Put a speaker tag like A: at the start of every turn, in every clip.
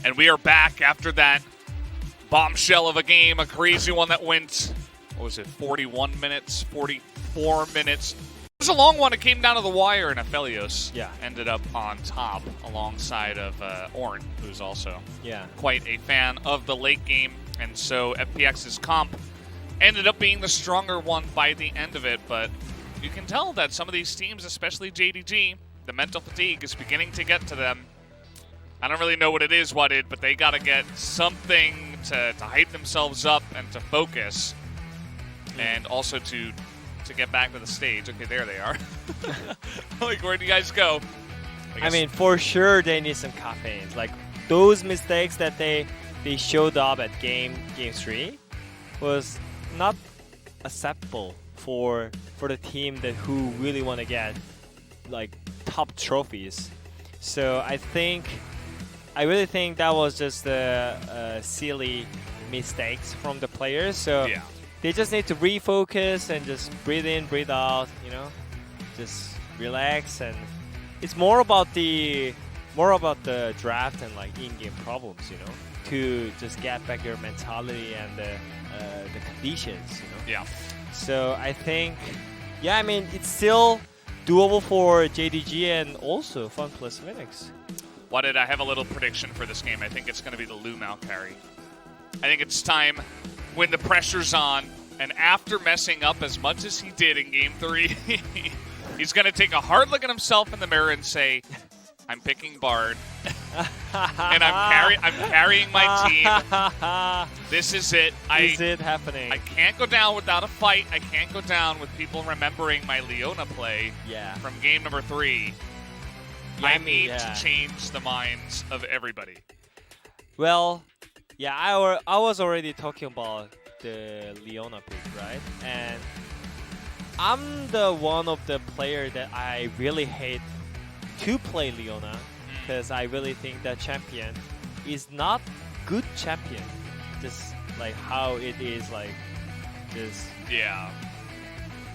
A: And we are back after that bombshell of a game, a crazy one that went, what was it, 41 minutes, 44 minutes. It was a long one. It came down to the wire, and Aphelios ended up on top alongside of Orn, who's also quite a fan of the late game. And so FPX's comp ended up being the stronger one by the end of it. But you can tell that some of these teams, especially JDG, the mental fatigue is beginning to get to them. I don't really know what it is, but they got to get something to hype themselves up and to focus, and also to get back to the stage. Okay, there they are. Like, where do you guys go?
B: I mean, for sure they need some caffeine. Like, those mistakes that they showed up at game 3 was not acceptable for the team who really want to get like top trophies. So I really think that was just silly mistakes from the players. So they just need to refocus and just breathe in, breathe out. You know, just relax. And it's more about the draft and like in-game problems. You know, to just get back your mentality and the conditions. You know. Yeah. So I think, I mean, it's still doable for JDG and also Fun plus Phoenix.
A: I have a little prediction for this game. I think it's going to be the Lumao carry. I think it's time when the pressure's on, and after messing up as much as he did in Game 3, he's going to take a hard look at himself in the mirror and say, I'm picking Bard, and I'm carrying my team. This is it.
B: Is it happening?
A: I can't go down without a fight. I can't go down with people remembering my Leona play from game number 3. I need to change the minds of everybody.
B: Well, I was already talking about the Leona pick, right? And I'm the one of the players that I really hate to play Leona, because I really think that champion is not good champion. Just like how it is, like this. Yeah.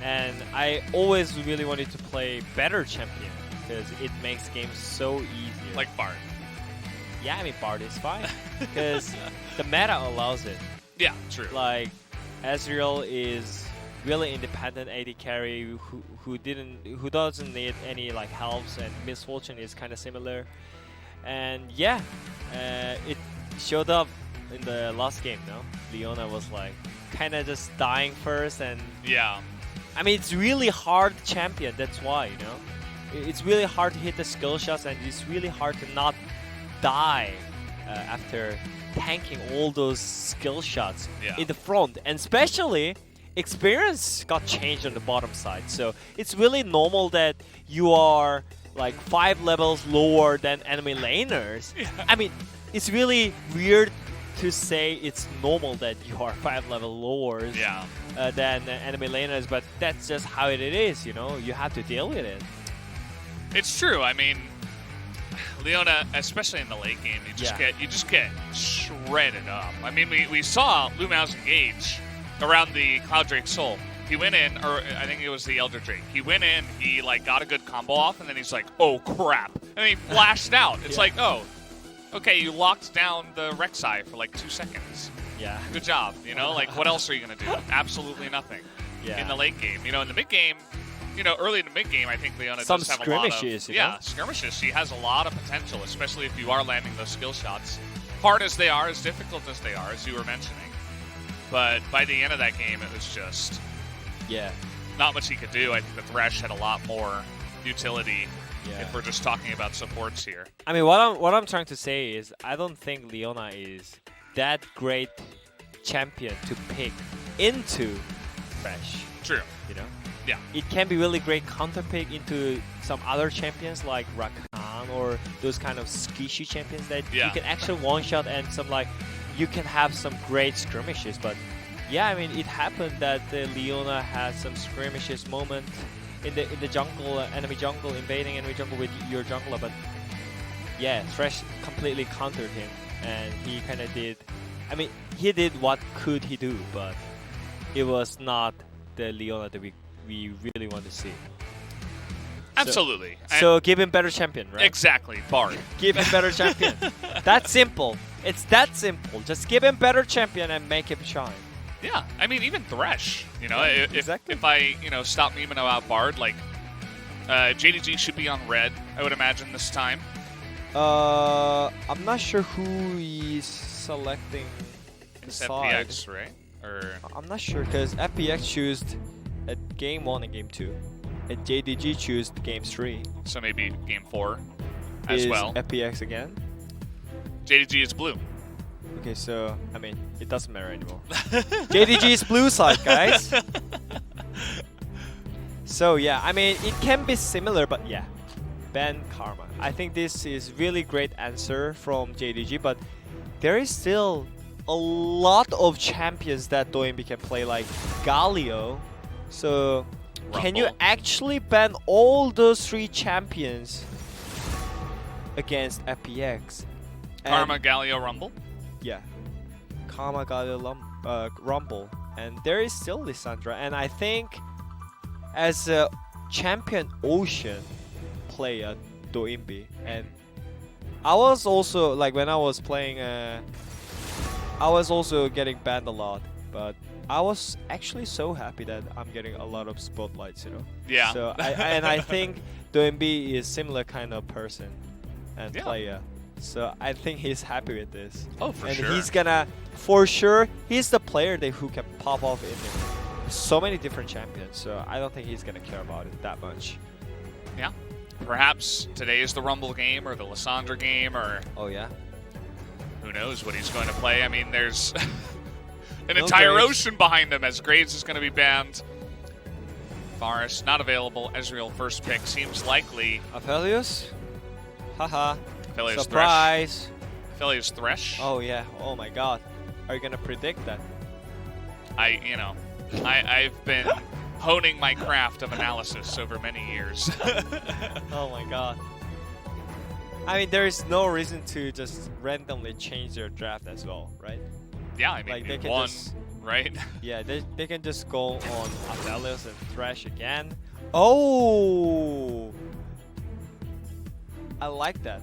B: And I always really wanted to play better champion, because it makes games so easier.
A: Like Bard.
B: Yeah, I mean, Bard is fine, because the meta allows it.
A: Yeah, true.
B: Like, Ezreal is really independent AD carry who doesn't need any like helps, and Miss Fortune is kind of similar. And it showed up in the last game, no? Leona was like kind of just dying first, and I mean, it's really hard champion, that's why, you know? It's really hard to hit the skill shots, and it's really hard to not die after tanking all those skill shots in the front. And especially, experience got changed on the bottom side. So it's really normal that you are like 5 levels lower than enemy laners. I mean, it's really weird to say it's normal that you are 5 level lower than enemy laners, but that's just how it is, you know? You have to deal with it.
A: It's true. I mean, Leona, especially in the late game, you just get shredded up. I mean, we saw Lumao's engage around the Cloud Drake Soul. He went in, or I think it was the Elder Drake. He went in, he like got a good combo off, and then he's like, oh crap, and then he flashed out. It's like, oh, okay, you locked down the Rek'Sai for like 2 seconds. Yeah. Good job. You know, like what else are you gonna do? Absolutely nothing. In the late game, you know, in the mid game. You know, early in the mid-game, I think Leona does have a lot of... skirmishes. She has a lot of potential, especially if you are landing those skill shots. Hard as they are, as difficult as they are, as you were mentioning. But by the end of that game, it was just... not much he could do. I think the Thresh had a lot more utility if we're just talking about supports here.
B: I mean, what I'm trying to say is I don't think Leona is that great champion to pick into Thresh.
A: True.
B: You know? Yeah. It can be really great counter pick into some other champions like Rakan or those kind of skishy champions that you can actually one-shot, and some like you can have some great skirmishes. But I mean, it happened that Leona had some skirmishes moment in the jungle, enemy jungle, invading enemy jungle with your jungler. But Thresh completely countered him, and he kind of did. I mean, he did what could he do, but it was not the Leona that we really want to see.
A: Absolutely.
B: So give him better champion, right?
A: Exactly, Bard.
B: Give him better champion. That's simple. It's that simple. Just give him better champion and make him shine.
A: Yeah, I mean, even Thresh, you know,
B: Yeah,
A: if,
B: exactly.
A: if I, stop memeing about Bard, like, JDG should be on red, I would imagine, this time.
B: I'm not sure who he's selecting
A: It's
B: side.
A: FPX, right? Or
B: I'm not sure because FPX chose at game 1 and game 2. And JDG chose game 3.
A: so maybe game 4 as
B: Is
A: well.
B: FPX again?
A: JDG is blue.
B: Okay, so, I mean, it doesn't matter anymore. JDG is blue side, guys. So, yeah, I mean, it can be similar, but yeah. Ban Karma. I think this is really great answer from JDG, but there is still a lot of champions that Doinbi can play, like Galio. So, can you
A: Rumble.
B: actually ban all those 3 champions against FPX? And-
A: Karma, Galio, Rumble.
B: yeah. Karma got a Rumble. And there is still Lissandra. And I think as a champion Ocean player, Doinbi, and I was also, like, when I was playing, I was also getting banned a lot. But I was actually so happy that I'm getting a lot of spotlights, you know?
A: Yeah.
B: So, I think Doinbi is similar kind of person and
A: Yeah.
B: player. So I think he's happy with this.
A: Oh, for
B: and
A: sure.
B: he's gonna, for sure, he's the player who can pop off in so many different champions. So I don't think he's gonna care about it that much.
A: Yeah. Perhaps today is the Rumble game or the Lissandra game, or
B: Oh yeah.
A: who knows what he's going to play. I mean, there's an
B: No
A: entire
B: Graves.
A: ocean behind him, as Graves is going to be banned. Forest not available. Ezreal first pick seems likely.
B: Aphelios? Haha.
A: Aphelios
B: Surprise.
A: Thresh. Aphelios Thresh.
B: Oh yeah. Oh my god. Are you gonna predict that?
A: I've been honing my craft of analysis over many years.
B: Oh my god. I mean, there is no reason to just randomly change their draft as well, right?
A: Yeah, I mean,
B: Like, they
A: we
B: can
A: won,
B: just-
A: right?
B: Yeah, they can just go on Aphelios and Thresh again. Oh! I like that.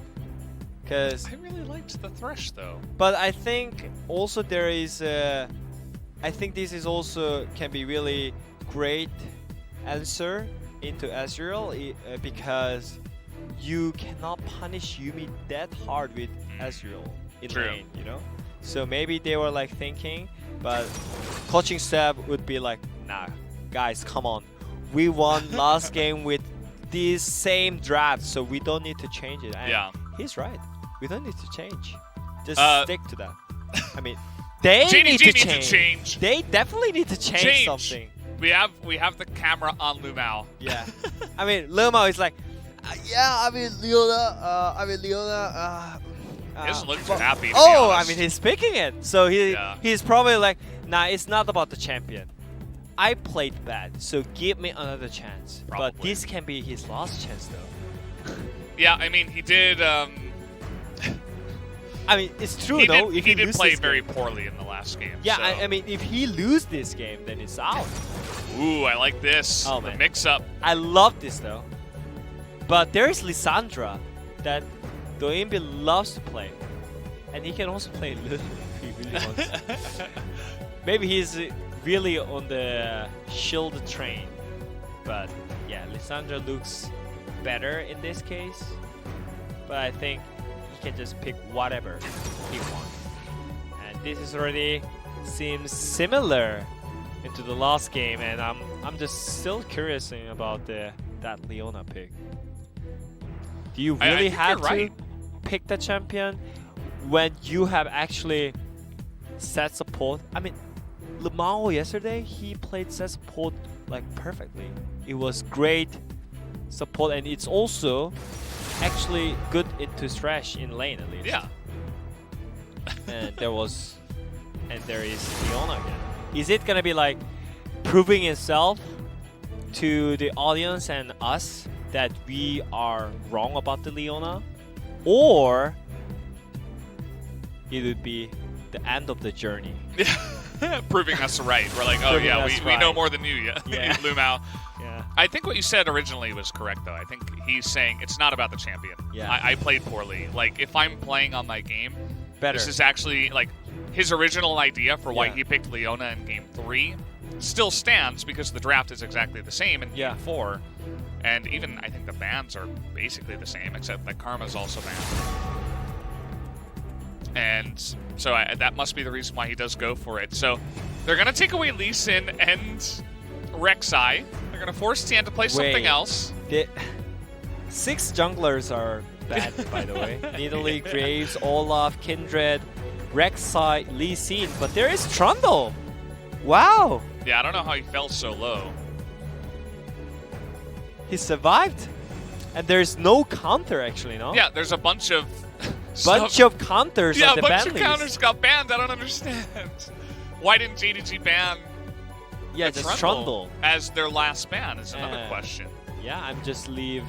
B: Cause,
A: I really liked the Thresh, though.
B: but I think also there is, I think this is also can be really great answer into Ezreal because you cannot punish Yuumi that hard with Ezreal in
A: True.
B: lane, you know? So maybe they were like thinking, but coaching staff would be like, nah, guys, come on. We won last game with this same draft, so we don't need to change it. And
A: Yeah.
B: he's right. We don't need to change. Just stick to that. I mean, they
A: JDG
B: need to
A: needs to
B: change.
A: change.
B: They definitely need to change something.
A: We have the camera on Lumao.
B: Yeah. I mean, Luma is like, yeah, I mean, Leona,
A: He doesn't look too happy, to be
B: oh, I
A: honest.
B: mean, he's picking it. So he's probably like, nah, it's not about the champion. I played bad, so give me another chance. But
A: Probably.
B: this can be his last chance, though.
A: Yeah, I mean, he did.
B: I mean, it's true,
A: He
B: though.
A: did,
B: If
A: he did
B: lose
A: play
B: this
A: very
B: game.
A: poorly in the last game.
B: Yeah,
A: so.
B: I mean, if he lose this game, then it's out.
A: Ooh, I like this.
B: Oh,
A: the
B: man.
A: mix-up.
B: I love this, though. But there is Lissandra that Doinbi loves to play. And he can also play Lulu if he really wants. Maybe he's really on the shield train. But yeah, Lissandra looks better in this case. But I think he can just pick whatever he wants. And this is already seems similar into the last game, and I'm just still curious about that Leona pick. Do you
A: I
B: really
A: think
B: have
A: you're
B: to
A: right.
B: pick the champion when you have actually set support? I mean, Lamao yesterday, he played set support like perfectly. It was great support, and it's also actually good into Thresh in lane at least.
A: Yeah.
B: And there is Leona again. Is it gonna be like proving itself to the audience and us that we are wrong about the Leona, or it would be the end of the journey?
A: Proving us right. We're like, oh
B: Proving
A: yeah,
B: us
A: we know
B: right.
A: more than you, yeah.
B: Yeah.
A: Lumao.
B: Yeah.
A: I think what you said originally was correct, though. I think he's saying it's not about the champion.
B: Yeah.
A: I played poorly. Like, if I'm playing on my game,
B: Better.
A: this is actually, like, his original idea for why he picked Leona in Game 3 still stands because the draft is exactly the same in Game 4. And even, I think the bans are basically the same, except that Karma's also banned. And so that must be the reason why he does go for it. So they're going to take away Lee Sin and Rek'Sai. They're going to force Tian to play something else.
B: 6 junglers are bad, by the way. Nidalee, Graves, Olaf, Kindred, Rek'Sai, Lee Sin. But there is Trundle. Wow.
A: Yeah, I don't know how he fell so low.
B: He survived. And there's no counter, actually, no?
A: Yeah, there's a bunch of...
B: of counters
A: yeah,
B: on the ban list.
A: Yeah, a bunch of counters got banned. I don't understand. Why didn't JDG ban
B: just Trundle
A: as their last ban is another question.
B: Yeah, I'm just leave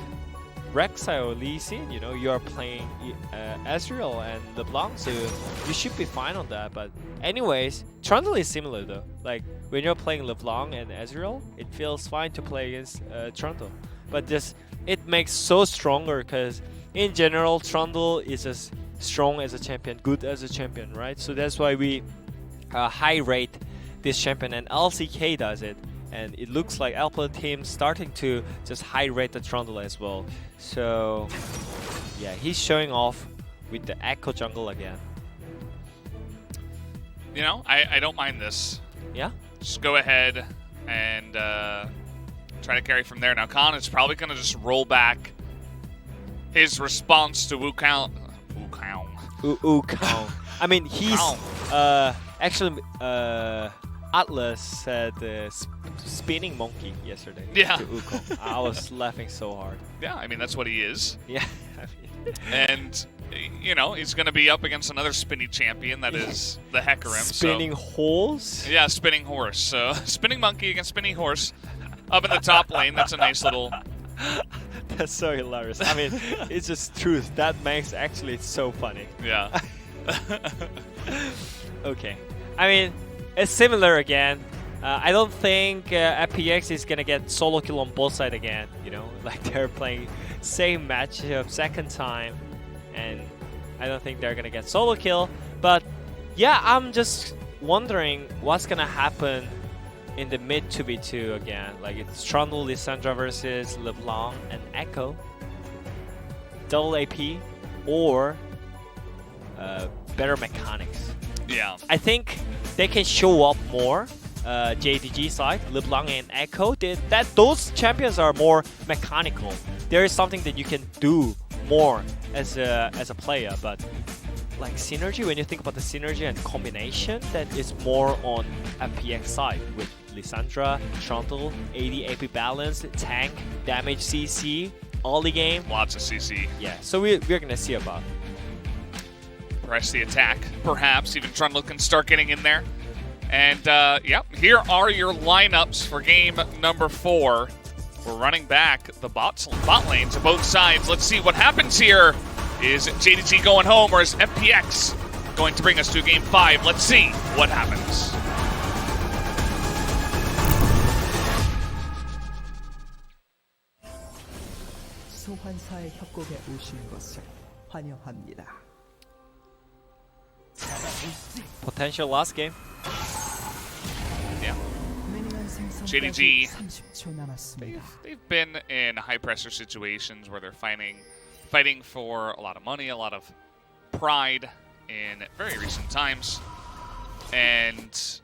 B: Rek'Sai or Lee Sin. You know, you are playing Ezreal and LeBlanc, so you should be fine on that. But anyways, Trundle is similar though. Like when you're playing LeBlanc and Ezreal, it feels fine to play against Trundle. But just it makes so stronger because in general, Trundle is as strong as a champion, good as a champion, right? So that's why we high rate this champion, and LCK does it. And it looks like Alpha Team starting to just high rate the Trundle as well. So yeah, he's showing off with the Echo jungle again.
A: You know, I don't mind this.
B: Yeah?
A: Just go ahead and try to carry from there. Now Khan is probably going to just roll back his response to Wukong.
B: I mean, he's actually Atlas said spinning monkey yesterday to Wukong. I was laughing so hard.
A: Yeah, I mean that's what he is.
B: Yeah.
A: And you know, he's going to be up against another spinny champion that is the Hecarim.
B: Spinning horse?
A: Yeah, spinning horse. So spinning monkey against spinning horse up in the top lane. That's a nice little...
B: That's so hilarious. I mean, it's just truth. That makes actually so funny.
A: Yeah.
B: Okay. I mean, it's similar again. I don't think FPX is gonna get solo kill on both sides again. You know, like they're playing same matchup second time, and I don't think they're gonna get solo kill. But yeah, I'm just wondering what's gonna happen in the mid 2v2 again. Like it's Trundle, Lissandra versus LeBlanc and Echo. Double AP or better mechanics.
A: Yeah.
B: I think they can show up more. JDG side, LeBlanc and Echo, those champions are more mechanical. There is something that you can do more as a player, but like synergy, when you think about the synergy and combination, that is more on FPX side with Lissandra, Trundle, AD AP balance, tank, damage CC, early game.
A: Lots of CC.
B: Yeah, so we're gonna see about.
A: Press the attack, perhaps. Even Trundle can start getting in there. And, yep, here are your lineups for game number 4. We're running back the bot lane to both sides. Let's see what happens here. Is JDG going home, or is FPX going to bring us to game 5? Let's see what happens.
C: 소환사의 협곡에 오신 것을 환영합니다.
B: Potential last game.
A: Yeah. JDG, they've been in high pressure situations where they're fighting for a lot of money, a lot of pride in very recent times, and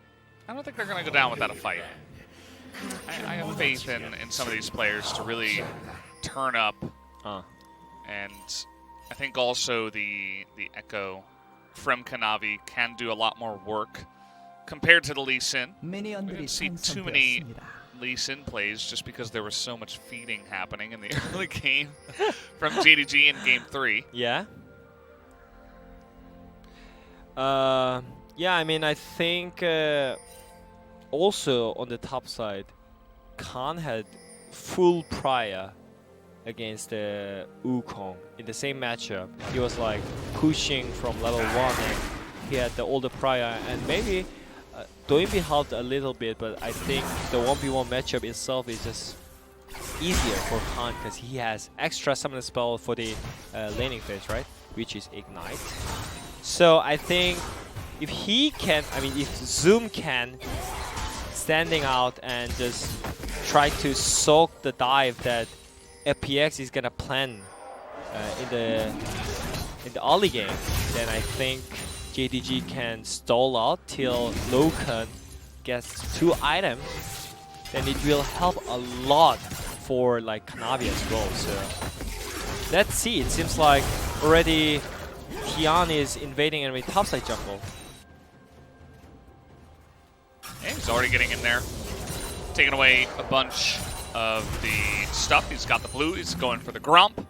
A: I don't think they're going to go down without a fight. I have faith in some of these players to really turn up, and I think also the Echo from Kanavi can do a lot more work compared to the Lee Sin. We didn't see too many Lee Sin plays just because there was so much feeding happening in the early game from JDG in Game 3.
B: Yeah. Yeah, I mean, I think also on the top side, Khan had full prior against Wukong in the same matchup. He was like pushing from level 1 and he had the older prior, and maybe Doinbi helped a little bit, but I think the 1v1 matchup itself is just easier for Khan because he has extra summon spell for the laning phase, right? Which is Ignite. So I think if he can, I mean, if Zoom can standing out and just try to soak the dive that FPX is gonna plan in the early game, then I think JDG can stall out till Loken gets 2 items. Then it will help a lot for like Kanavi as well. So let's see. It seems like already Tian is invading enemy topside jungle.
A: And he's already getting in there, taking away a bunch of the stuff. He's got the blue. He's going for the Grump.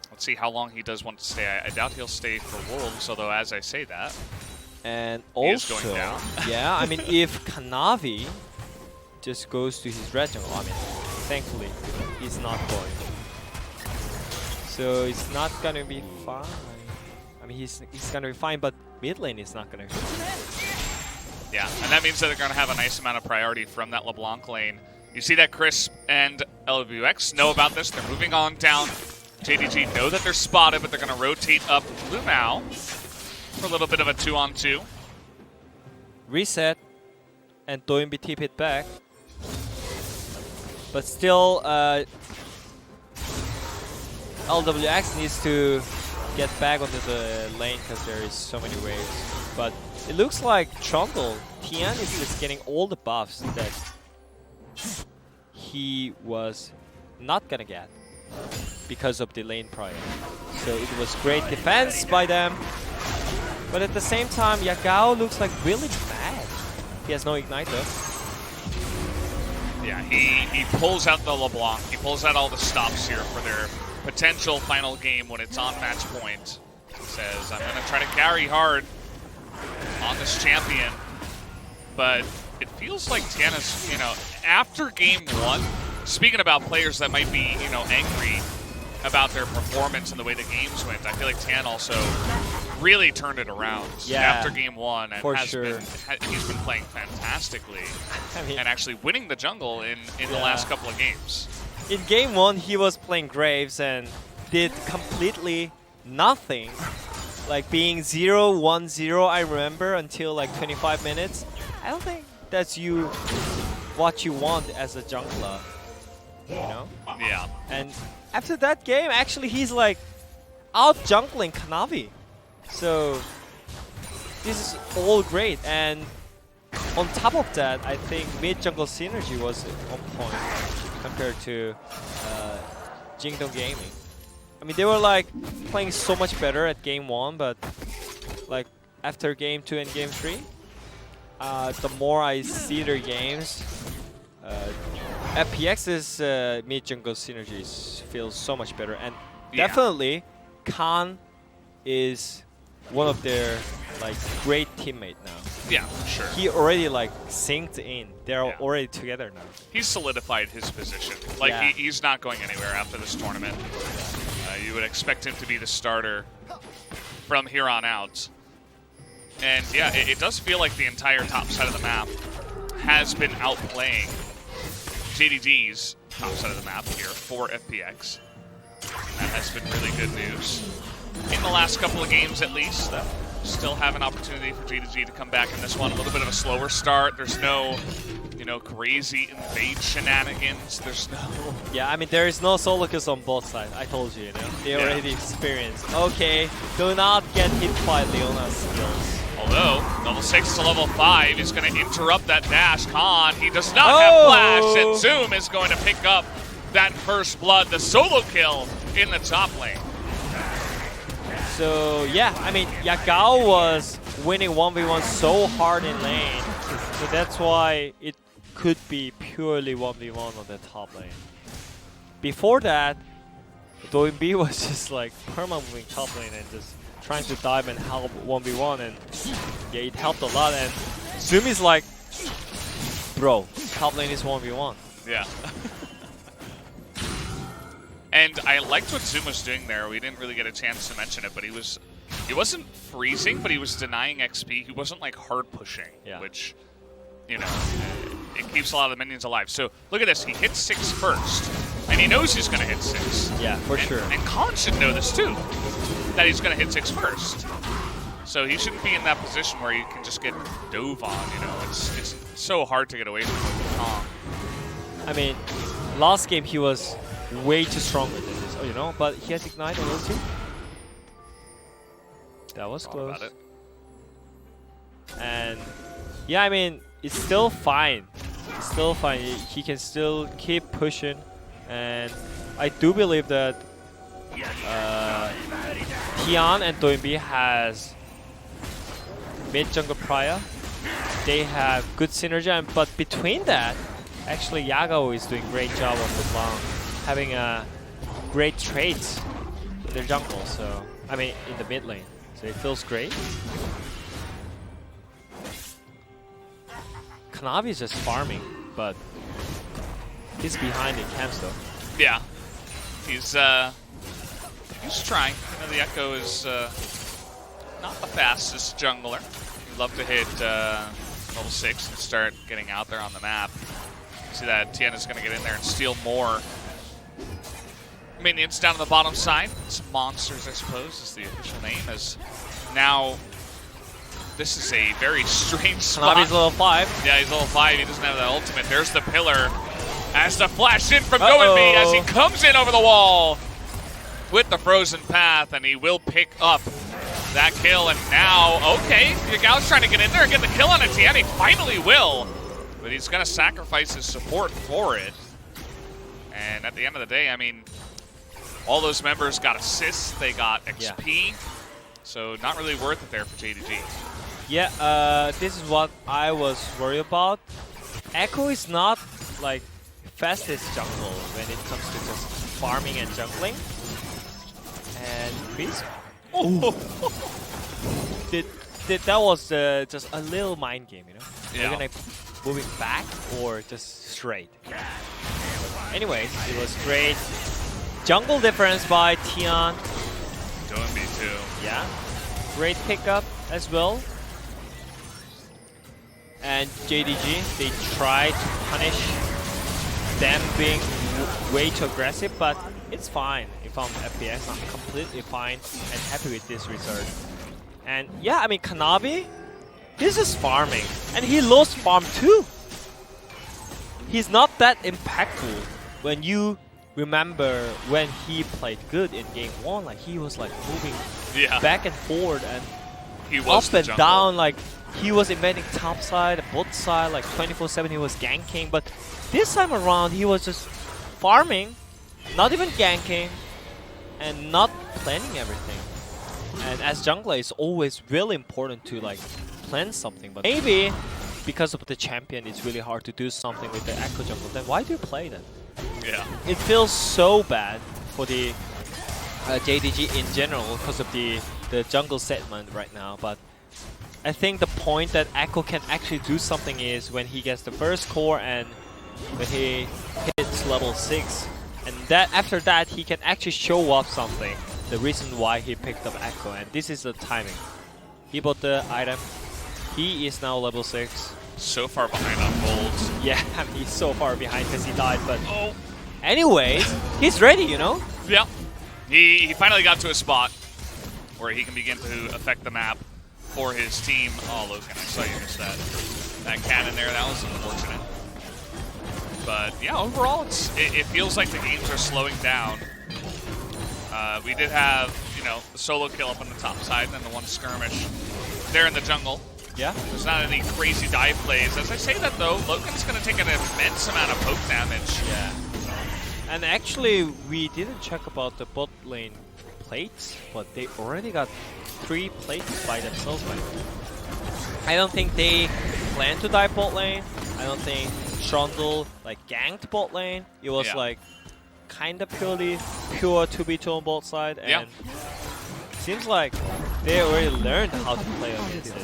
A: Let's see how long he does want to stay. I doubt he'll stay for Wolves, although as I say that,
B: And
A: he is
B: also,
A: going down.
B: yeah, I mean, if Kanavi just goes to his red jungle, I mean, thankfully, he's not going. So it's not gonna be fine. I mean, he's gonna be fine, but mid lane is not gonna be fine.
A: Yeah, and that means that they're going to have a nice amount of priority from that LeBlanc lane. You see that Crisp and LWX know about this. They're moving on down. JDG know that they're spotted, but they're going to rotate up Lumao for a little bit of a 2-on-2.
B: Reset, and Doinbi tip it back. But still, LWX needs to get back onto the lane because there is so many waves. But it looks like jungle, Tian is just getting all the buffs that he was not gonna get because of the lane prior. So it was great defense by them. But at the same time, Yagao looks like really mad. He has no ignite though.
A: Yeah, he pulls out the LeBlanc. He pulls out all the stops here for their potential final game when it's on match point. He says, I'm going to try to carry hard on this champion. But it feels like Tiana's, after game 1, speaking about players that might be, angry about their performance and the way the games went, I feel like Tian also really turned it around after game 1 and he's been playing fantastically and actually winning the jungle in the last couple of games.
B: In game 1, he was playing Graves and did completely nothing. Like being 0-1-0, I remember, until like 25 minutes. I don't think that's what you want as a jungler,
A: Yeah.
B: And after that game, actually, he's like out jungling Kanavi. So this is all great. And on top of that, I think mid jungle synergy was on point compared to Jingdong Gaming. I mean, they were like playing so much better at game 1, but like after game 2 and game 3, the more I see their games, FPX's mid jungle synergies feels so much better, and definitely Khan is one of their like great teammate now.
A: Yeah, sure.
B: He already like synced in. They're already together now.
A: He's solidified his position. Like he's not going anywhere after this tournament. You would expect him to be the starter from here on out. And yeah, it does feel like the entire top side of the map has been outplaying JDG's top side of the map here for FPX. That has been really good news. In the last couple of games at least, still have an opportunity for JDG to come back in this one. A little bit of a slower start. There's no, crazy invade shenanigans. There's no...
B: Yeah, I mean, there is no solo kills on both sides. I told you, They already experienced. Okay, do not get hit by Leona's skills.
A: Although, level 6 to level 5 is going to interrupt that dash. Khan, he does not have flash, and Zoom is going to pick up that first blood, the solo kill in the top lane.
B: So, yeah, I mean, Yagao was winning 1v1 so hard in lane, so that's why it could be purely 1v1 on the top lane. Before that, Doinbi was just like perma moving top lane and just trying to dive and help 1v1, and yeah, it helped a lot. And Zoom is like, bro, top lane is 1v1.
A: Yeah. And I liked what Zoom was doing there. We didn't really get a chance to mention it, but he wasn't freezing, but he was denying XP. He wasn't like hard pushing, which, it keeps a lot of the minions alive. So look at this. He hits 6 first. and he knows he's going to hit 6.
B: Yeah, for sure.
A: And Colin should know this too, that he's going to hit 6 first. So he shouldn't be in that position where you can just get dove on, you know. It's so hard to get away from Kong.
B: I mean, last game he was way too stronger than this, you know, but he has Ignite a little too. That was close.
A: About it.
B: And yeah, I mean, it's still fine. It's still fine. He can still keep pushing, and I do believe that Tian and Doinbi has mid jungle prior. They have good synergy, but between that, actually Yagao is doing great job of the long, having a great traits in their jungle. So I mean, in the mid lane, so it feels great. Kanavi is just farming, but he's behind in camps though.
A: Yeah, he's trying. You know, the Echo is not the fastest jungler. He'd love to hit level 6 and start getting out there on the map. See that Tien is going to get in there and steal more minions down on the bottom side. Some monsters, I suppose, is the official name. As now, this is a very strange spot.
B: Kanavi's level 5.
A: Yeah, he's level 5. He doesn't have the ultimate. There's the pillar. As the flash in from Goenby as he comes in over the wall with the frozen path, and he will pick up that kill. And now, okay, Yagao's trying to get in there and get the kill on Etienne. He finally will, but he's going to sacrifice his support for it. And at the end of the day, I mean, all those members got assists, they got XP, so not really worth it there for JDG.
B: Yeah, this is what I was worried about. Echo is not like fastest jungle when it comes to just farming and jungling. And Chris, that was just a little mind game, you know.
A: Yeah.
B: We're gonna moving back or just straight. Anyways, it was great. Jungle difference by Tian.
A: Doinby too.
B: Yeah, great pickup as well. And JDG, they try to punish them being way too aggressive, but it's fine. If I'm FPX, I'm completely fine and happy with this result. And yeah, I mean, Kanavi, this is farming, and he lost farm too. He's not that impactful when you remember when he played good in game 1. Like, he was like moving back and forward and
A: he was
B: up and down, like he was invading top side, both side, like 24/7 he was ganking. But this time around he was just farming, not even ganking, and not planning everything. And as jungler, it's always really important to like plan something. But maybe because of the champion, it's really hard to do something with the Echo jungle. Then why do you play that?
A: Yeah.
B: It feels so bad for the JDG in general because of the jungle segment right now. But I think the point that Echo can actually do something is when he gets the first core and when he hits level 6. And that after that, he can actually show off something. The reason why he picked up Echo. And this is the timing. He bought the item. He is now level 6.
A: So far behind on gold.
B: Yeah, I mean, he's so far behind because he died. But anyways, he's ready, you know?
A: Yeah. He finally got to a spot where he can begin to affect the map for his team. Oh, Logan, I saw you miss that cannon there. That was unfortunate. But yeah, overall, it feels like the games are slowing down. We did have, you know, the solo kill up on the top side and then the one skirmish there in the jungle.
B: Yeah.
A: There's not any crazy dive plays. As I say that though, Logan's going to take an immense amount of poke damage.
B: Yeah. And actually, we didn't check about the bot lane plates, but they already got 3 plates by themselves right now. I don't think they plan to dive bot lane. I don't think Trundle like ganked bot lane. It was like kind of pure 2v2 on both side, and seems like they already learned how to play against it.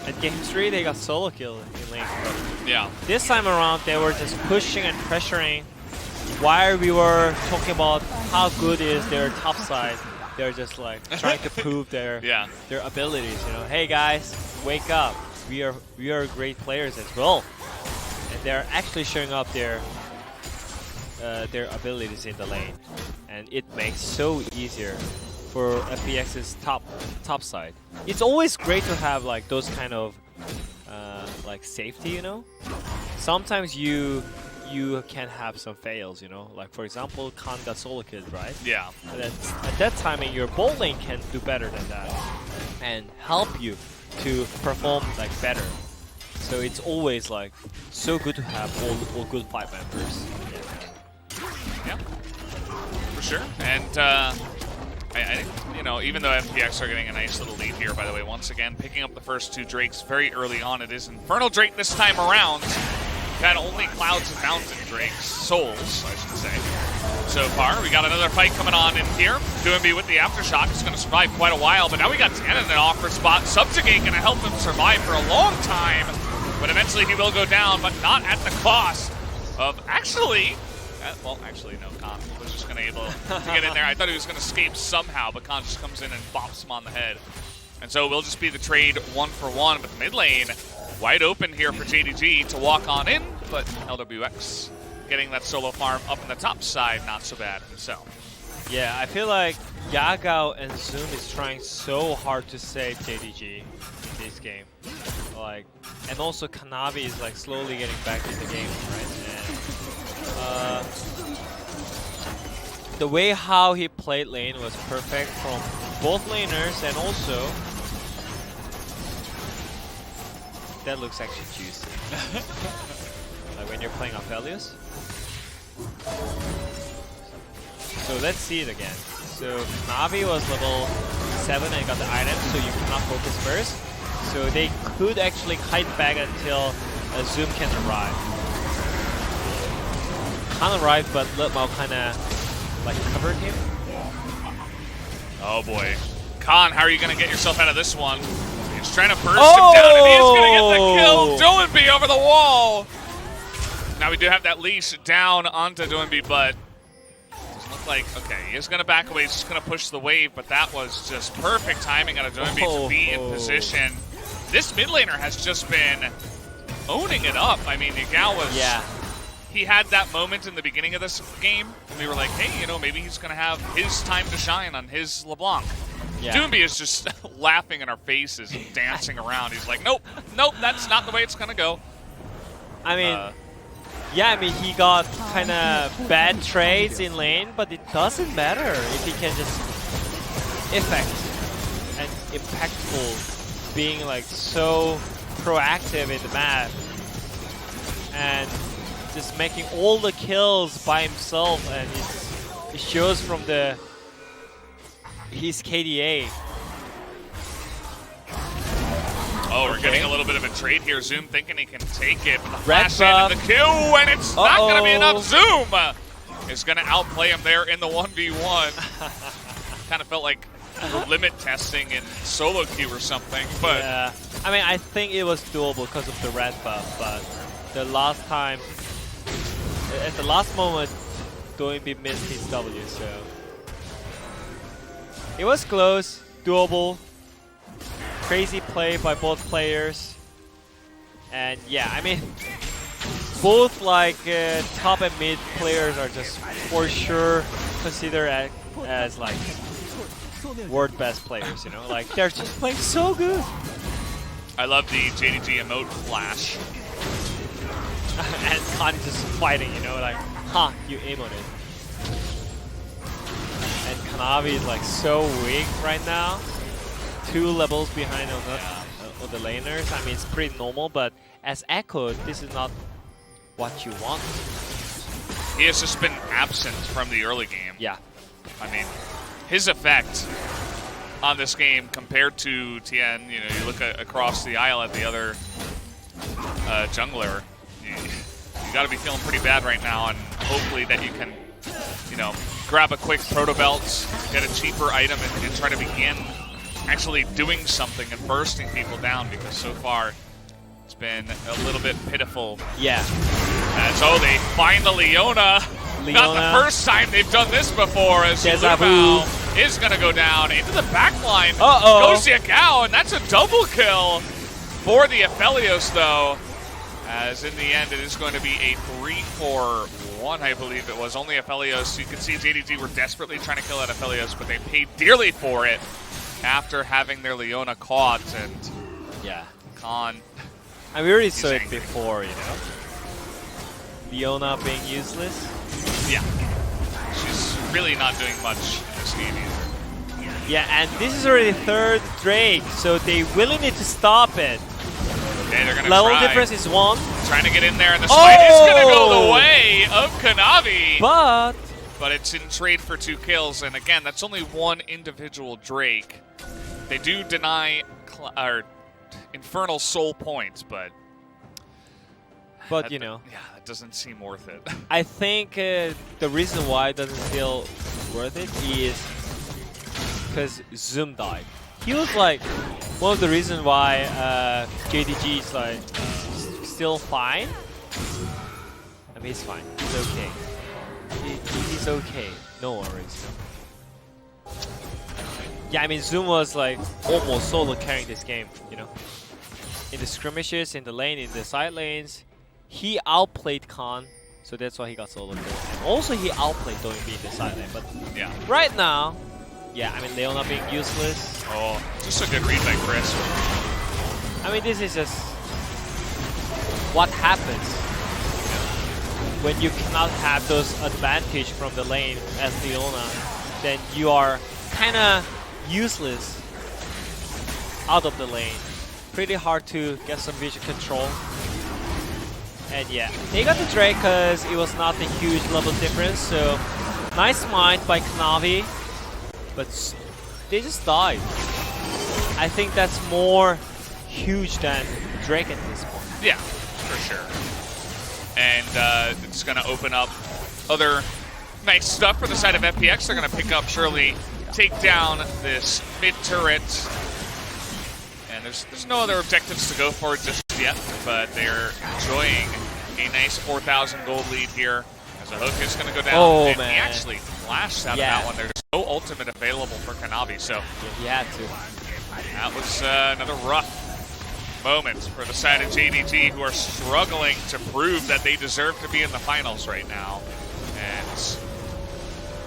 B: At game 3, they got solo kill in lane.
A: Yeah.
B: This time around, they were just pushing and pressuring. While we were talking about how good is their top side, they're just like trying to prove their abilities. You know, hey guys, wake up! We are great players as well, and they're actually showing up their their abilities in the lane, and it makes so easier for FPX's top side. It's always great to have like those kind of like safety, you know. Sometimes you can have some fails, you know. Like for example, Khan got solo killed, right?
A: Yeah.
B: And at that timing, your bot lane can do better than that and help you to perform like better. So it's always like so good to have all good fight members.
A: Yeah, for sure. And I think, you know, even though FPX are getting a nice little lead here, by the way, once again, picking up the first 2 Drakes very early on. It is Infernal Drake this time around. We've had only Clouds and Mountain Drakes, Souls, I should say, so far. We got another fight coming on in here. Doinby with the Aftershock. It's going to survive quite a while, but now we got Tan in an awkward spot. Subjugate going to help him survive for a long time, but eventually he will go down, but not at the cost of actually... well, actually, no, Khan was just going to able to get in there. I thought he was going to escape somehow, but Khan just comes in and bops him on the head. And so we'll just be the trade 1-for-1, but the mid lane wide open here for JDG to walk on in, but LWX getting that solo farm up in the top side, not so bad himself.
B: Yeah, I feel like Yagao and Zoom is trying so hard to save JDG in this game. Like, and also Kanavi is like slowly getting back in the game, right? And the way how he played lane was perfect from both laners, and also that looks actually juicy. Like when you're playing Aphelios. So let's see it again. So Navi was level 7 and got the item, so you cannot focus first. So they could actually kite back until Zoom can arrive. Khan arrived, but Litmao kind of like covered him.
A: Oh boy. Khan, how are you going to get yourself out of this one? He's trying to burst him down, and he is going to get the kill. Doinby over the wall. Now we do have that leash down onto Doinby, but doesn't look like, okay, he is going to back away. He's just going to push the wave, but that was just perfect timing out of Doinby to be in position. This mid laner has just been owning it up. I mean, Yagao was...
B: Yeah.
A: He had that moment in the beginning of this game, and we were like, hey, you know, maybe he's going to have his time to shine on his LeBlanc. Yeah. Doinby is just laughing in our faces and dancing around. He's like, nope, nope, that's not the way it's going to go.
B: I mean, yeah, I mean, he got kind of bad trades in lane, but it doesn't matter if he can just effect and impactful, being like so proactive in the map and just making all the kills by himself, and it shows from his KDA.
A: Oh, we're getting a little bit of a trade here. Zoom thinking he can take it, but the flash in and the kill, and it's not going to be enough. Zoom is going to outplay him there in the 1v1. Kind of felt like limit testing in solo queue or something, but...
B: Yeah, I mean, I think it was doable because of the red buff, but the last time, at the last moment, Doinby missed his W, so... It was close, doable, crazy play by both players, and yeah, I mean, both like top and mid players are just for sure considered as like world best players, you know, like they're just playing so good.
A: I love the JDG emote flash.
B: And Khan is just fighting, you know, like, ha, you aim on it. And Kanavi is like so weak right now. 2 levels behind on the laners. I mean, it's pretty normal, but as Echo, this is not what you want.
A: He has just been absent from the early game.
B: Yeah.
A: I mean, his effect on this game compared to Tien, you know, you look across the aisle at the other jungler, you got to be feeling pretty bad right now, and hopefully that you can, you know, grab a quick proto belt, get a cheaper item, and try to begin actually doing something and bursting people down, because so far it's been a little bit pitiful.
B: Yeah.
A: And so they find the Leona. Not the first time they've done this before, as Lumao is going to go down into the backline. Goes Yagao, and that's a double kill for the Aphelios, though. As in the end, it is going to be a 3-4-1, I believe it was. Only Aphelios. You can see JDG were desperately trying to kill that Aphelios, but they paid dearly for it after having their Leona caught. And
B: Yeah.
A: Khan.
B: I mean, we already saw it before, you know. Leona being useless.
A: Yeah. She's really not doing much in this game either.
B: Yeah, and this is already third Drake, so they really need to stop it.
A: Okay, they're gonna
B: Level
A: try.
B: difference is 1.
A: Trying to get in there, and the smite is gonna go the way of Kanavi.
B: But
A: it's in trade for 2 kills, and again, that's only 1 individual Drake. They do deny Infernal soul points, but
B: you know,
A: yeah, that doesn't seem worth it.
B: I think the reason why it doesn't feel worth it is because Zoom died. He was like one of the reasons why JDG is like still fine. I mean, he's fine. He's okay. He's okay. No worries. Yeah, I mean, Zoom was like almost solo carrying this game, you know. In the skirmishes, in the lane, in the side lanes, he outplayed Khan, so that's why he got solo kill. And also, he outplayed Doinbi in the side lane. But
A: yeah,
B: right now, yeah, I mean, Leona being useless.
A: Oh, just a good read by Chris.
B: I mean, this is just what happens when you cannot have those advantage from the lane as Leona. Then you are kind of useless out of the lane. Pretty hard to get some vision control. And yeah, they got the Drake because it was not a huge level difference. So nice mind by Kanavi, but they just died. I think that's more huge than Drake at this point.
A: Yeah, for sure. And it's going to open up other nice stuff for the side of FPX. They're going to pick up, surely take down this mid turret. And there's no other objectives to go for just yet, but they're enjoying a nice 4,000 gold lead here. As a hook is going to go down.
B: Oh,
A: and
B: man.
A: He actually flashed out of that one. There's no ultimate available for Kanavi, so
B: he had to.
A: that was another rough moment for the side of JDG, who are struggling to prove that they deserve to be in the finals right now. And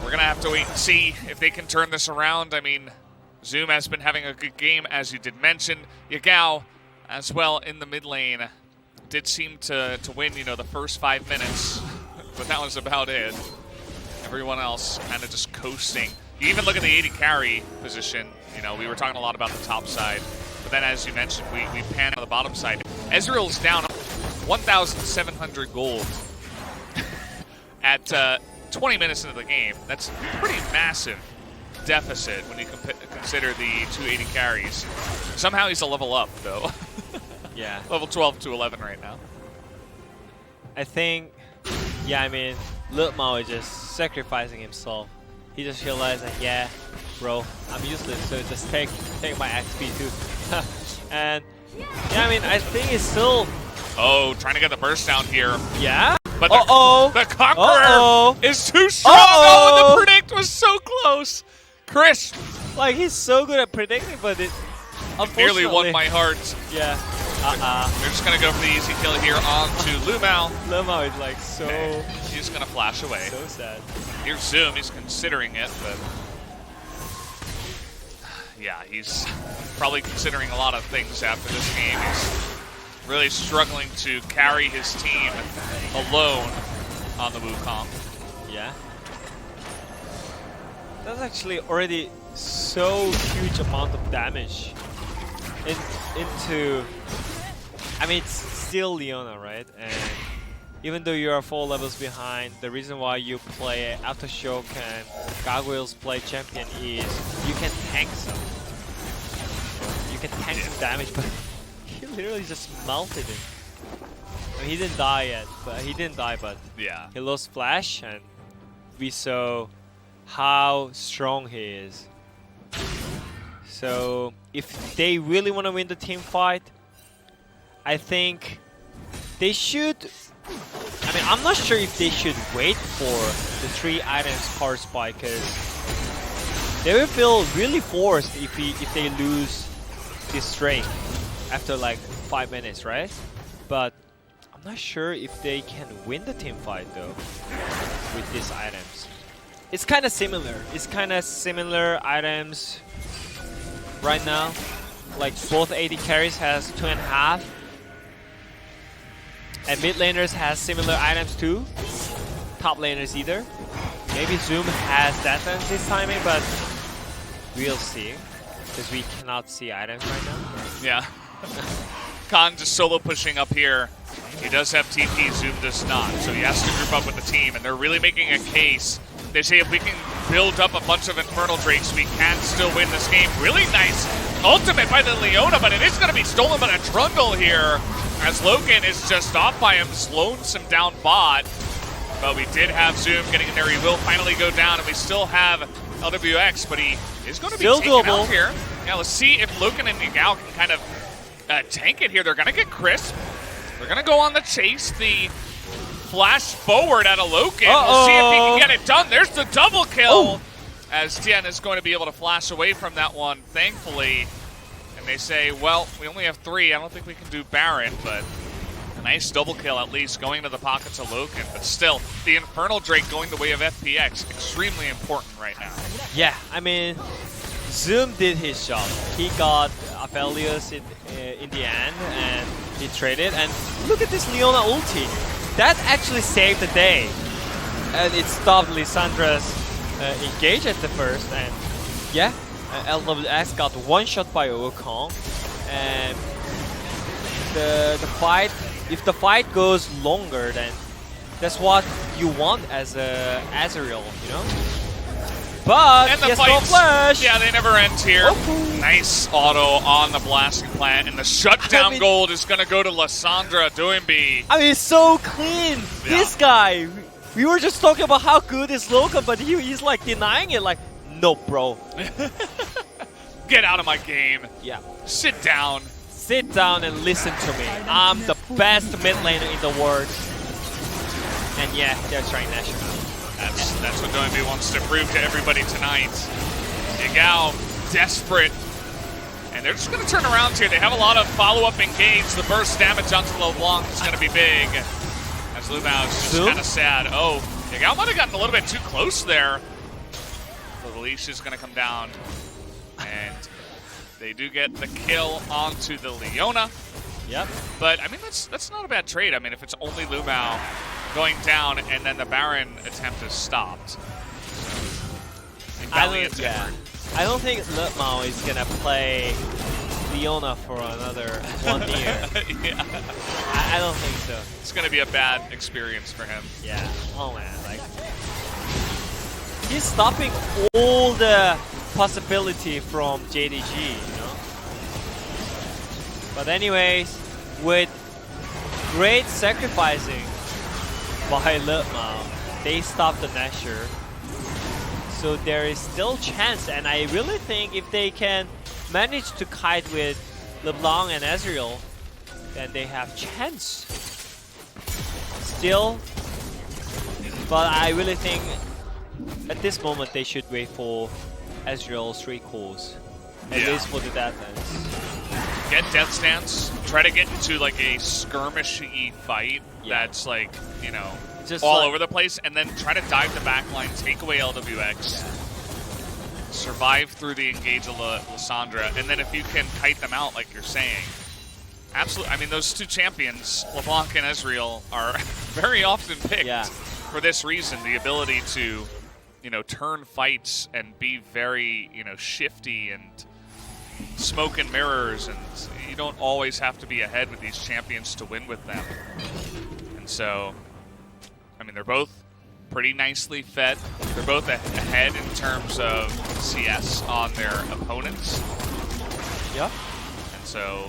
A: we're going to have to wait and see if they can turn this around. I mean, Zoom has been having a good game, as you did mention. Yagao, as well, in the mid lane, did seem to win, you know, the first 5 minutes, but that was about it. Everyone else kind of just coasting. You even look at the AD carry position. You know, we were talking a lot about the top side, but then, as you mentioned, we pan on the bottom side. Ezreal's down 1,700 gold at 20 minutes into the game. That's a pretty massive deficit when you consider the 280 carries. Somehow he's a level up, though.
B: Yeah.
A: Level 12 to 11 right now.
B: I think, yeah, I mean, Lutmao is just sacrificing himself. He just realized that, yeah, bro, I'm useless, so just take my XP too. And, yeah, I mean, I think it's still...
A: Oh, trying to get the burst down here.
B: Yeah?
A: But the Conqueror is too strong. Oh, and the predict was so close. Chris.
B: Like, he's so good at predicting, but it
A: nearly won my heart.
B: Yeah.
A: They're just going to go for the easy kill here onto Lumao.
B: Lumao is like so...
A: Okay. He's going to flash away.
B: So sad.
A: Here's Zoom. He's considering it, but... yeah, he's probably considering a lot of things after this game. He's really struggling to carry his team alone on the Wukong.
B: Yeah. That's actually already so huge amount of damage into... I mean, it's still Leona, right? And even though you are 4 levels behind, the reason why you play Aftershock and Gargoyles play champion is you can tank some. You can tank some damage, but he literally just melted it. I mean, he didn't die yet, but
A: yeah,
B: he lost Flash, and we saw how strong he is. So if they really want to win the team fight, I think they should... I mean, I'm not sure if they should wait for the 3 items card spike, because they will feel really forced if they lose this streak after like 5 minutes, right? But I'm I'm not sure if they can win the team fight though with these items. It's kind of similar. It's kind of similar items right now. Like both AD carries has 2.5, and mid laners has similar items too. Top laners either. Maybe Zoom has defense this timing, but we'll see because we cannot see items right now.
A: Yeah. Khan just solo pushing up here. He does have TP, Zoom does not, so he has to group up with the team, and they're really making a case. They say if we can build up a bunch of Infernal Drakes, we can still win this game. Really nice ultimate by the Leona, but it is going to be stolen by the Trundle here, as Logan is just off by him, lonesome down bot. But we did have Zoom getting in there. He will finally go down, and we still have LWX, but he is going to be taken out here. Yeah, let's see if Logan and Yagao can kind of tank it here. They're going to get crisp. They're going to go on the chase. The flash forward out of Logan. We'll see if he can get it done. There's the double kill. As Tien is going to be able to flash away from that one, thankfully. And they say, well, we only have 3. I don't think we can do Baron, but a nice double kill at least going to the pockets of Logan. But still, the Infernal Drake going the way of FPX, extremely important right now.
B: Yeah, I mean, Zoom did his job. He got Aphelios in the end, and he traded. And look at this Leona ulti. That actually saved the day. And it stopped Lissandra's engage at the first. And yeah, LWX got one shot by Wukong. And the fight, if the fight goes longer, then that's what you want as a Azrael, you know? But
A: and the
B: yes, no flash.
A: Yeah, they never end here. Nice auto on the blasting plant, and the shutdown gold is going to go to Lissandra Doimbi.
B: I mean, so clean. Yeah. This guy. We were just talking about how good is Logan, but he's like denying it. Like, no, bro.
A: Get out of my game.
B: Yeah.
A: Sit down.
B: Sit down and listen to me. I'm the best mid laner in the world. And yeah, they're trying national.
A: That's what Doimbi wants to prove to everybody tonight. Yagao, desperate. And they're just going to turn around here. They have a lot of follow-up engage. The burst damage onto LeBlanc is going to be big. As Lumao is just kind of sad. Oh, Yagao might have gotten a little bit too close there. The leash is going to come down. And they do get the kill onto the Leona.
B: Yep.
A: But, I mean, that's not a bad trade. I mean, if it's only Lumao going down and then the Baron attempt is stopped.
B: I don't think Lumao is going to play Leona for another 1 year.
A: Yeah.
B: I don't think so.
A: It's going to be a bad experience for him.
B: Yeah. Oh, man. Like, he's stopping all the possibility from JDG, you know? But anyways, with great sacrificing by Lumao, they stopped the Nashor. So there is still chance, and I really think if they can manage to kite with LeBlanc and Ezreal, then they have chance. Still, but I really think at this moment they should wait for Ezreal's 3 calls. At least for the death ends.
A: Get Death Stance, try to get into like a skirmishy fight that's like, you know, just all over the place, and then try to dive the backline, take away LWX, survive through the engage of Lissandra, and then if you can kite them out like you're saying. Absolutely, I mean, those 2 champions, LeBlanc and Ezreal, are very often picked for this reason, the ability to, you know, turn fights and be very, you know, shifty and smoke and mirrors, and you don't always have to be ahead with these champions to win with them. And so, I mean, they're both pretty nicely fed. They're both ahead in terms of CS on their opponents.
B: Yeah.
A: And so,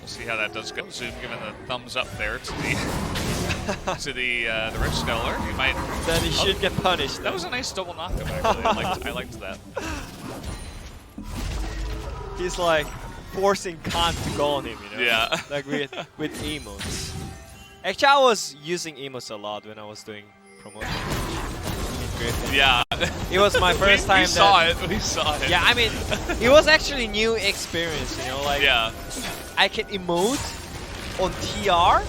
A: we'll see how that does go. Zoom giving the thumbs up there to the to the Rich Sculler. He might.
B: Then he should get punished.
A: That was a nice double knockup, actually. I liked that.
B: He's like forcing Khan to go on him, you know?
A: Yeah.
B: Like with emotes. Actually, I was using emotes a lot when I was doing promotion.
A: Yeah.
B: It was my first time.
A: We saw it.
B: Yeah, I mean, it was actually new experience, you know? Like, I can emote on TR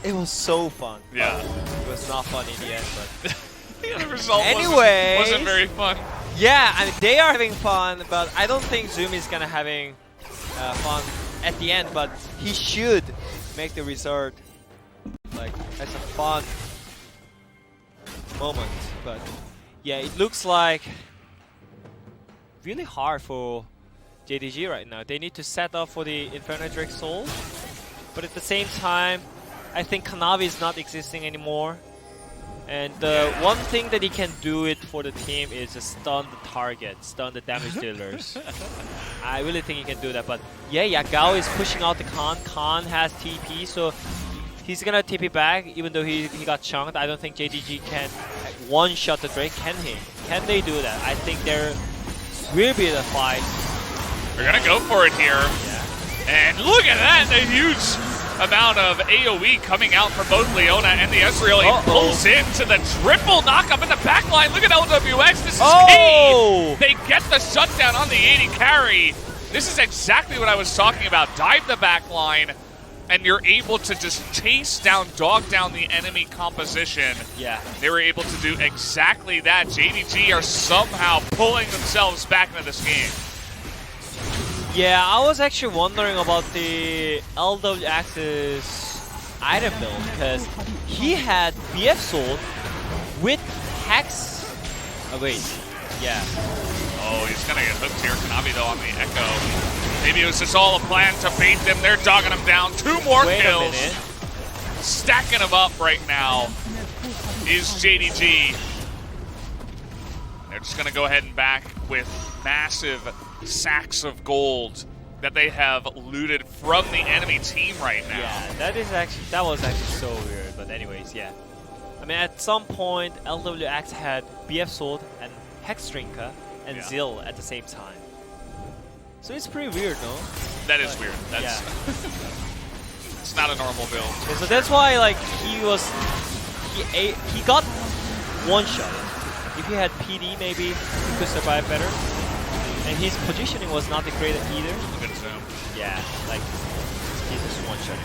B: it was so fun.
A: Yeah.
B: It was not fun in the end, but
A: The result
B: Anyways.
A: wasn't very fun.
B: yeah, I mean they are having fun, but I don't think Zoom is gonna having fun at the end. But he should make the result like as a fun moment. But yeah, it looks like really hard for JDG right now. They need to set up for the Infernal Drake Soul, but at the same time, I think Kanavi is not existing anymore. And the one thing that he can do it for the team is just stun the target, stun the damage dealers. I really think he can do that. But yeah, Yagao is pushing out the Khan. Khan has TP, so he's gonna TP back even though he got chunked. I don't think JDG can one-shot the Drake, can he? Can they do that? I think there will be the fight.
A: They're gonna go for it here.
B: Yeah.
A: And look at that, the huge amount of AoE coming out from both Leona and the Ezreal. He pulls into the triple knockup in the backline. Look at LWX, this is key. They get the shutdown on the 80 carry. This is exactly what I was talking about. Dive the backline, and you're able to just chase down, dog down the enemy composition.
B: Yeah.
A: They were able to do exactly that. JDG are somehow pulling themselves back into this game.
B: Yeah, I was actually wondering about the LWX's item build because he had BF Sword with Hex. Oh wait, yeah.
A: Oh, he's gonna get hooked here. Kanavi though on the Echo. Maybe it was just all a plan to bait them. They're dogging him down. 2 more
B: Wait
A: kills.
B: a minute.
A: Stacking them up right now is JDG. They're just gonna go ahead and back with massive sacks of gold that they have looted from the enemy team right now.
B: Yeah, that was actually so weird. But anyways, yeah. I mean, at some point, LWX had BF Sword and Hex Drinker and Zill at the same time. So it's pretty weird, no?
A: That is weird. That's
B: yeah.
A: It's not a normal build.
B: Yeah, so that's why like he got one shot. If he had PD, maybe he could survive better. And his positioning was not the greatest either.
A: Look at Zoom.
B: Yeah, like he's just one shot.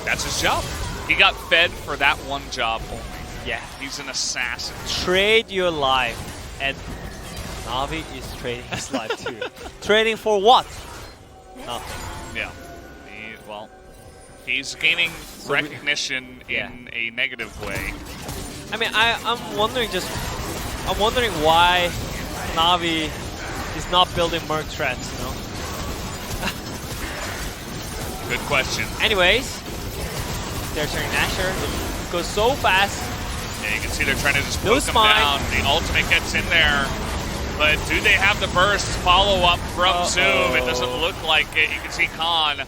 A: That's his job. He got fed for that one job only.
B: Yeah,
A: he's an assassin.
B: Trade your life, and Navi is trading his life too. Trading for what? Nothing.
A: Yeah. He's gaining recognition in a negative way.
B: I mean, I'm wondering why Navi is not building Merc threats, you know?
A: Good question.
B: Anyways, they're turning Asher. It goes so fast.
A: Yeah, you can see they're trying to just poke him down. The ultimate gets in there. But do they have the burst follow-up from Zoom? It doesn't look like it. You can see Khan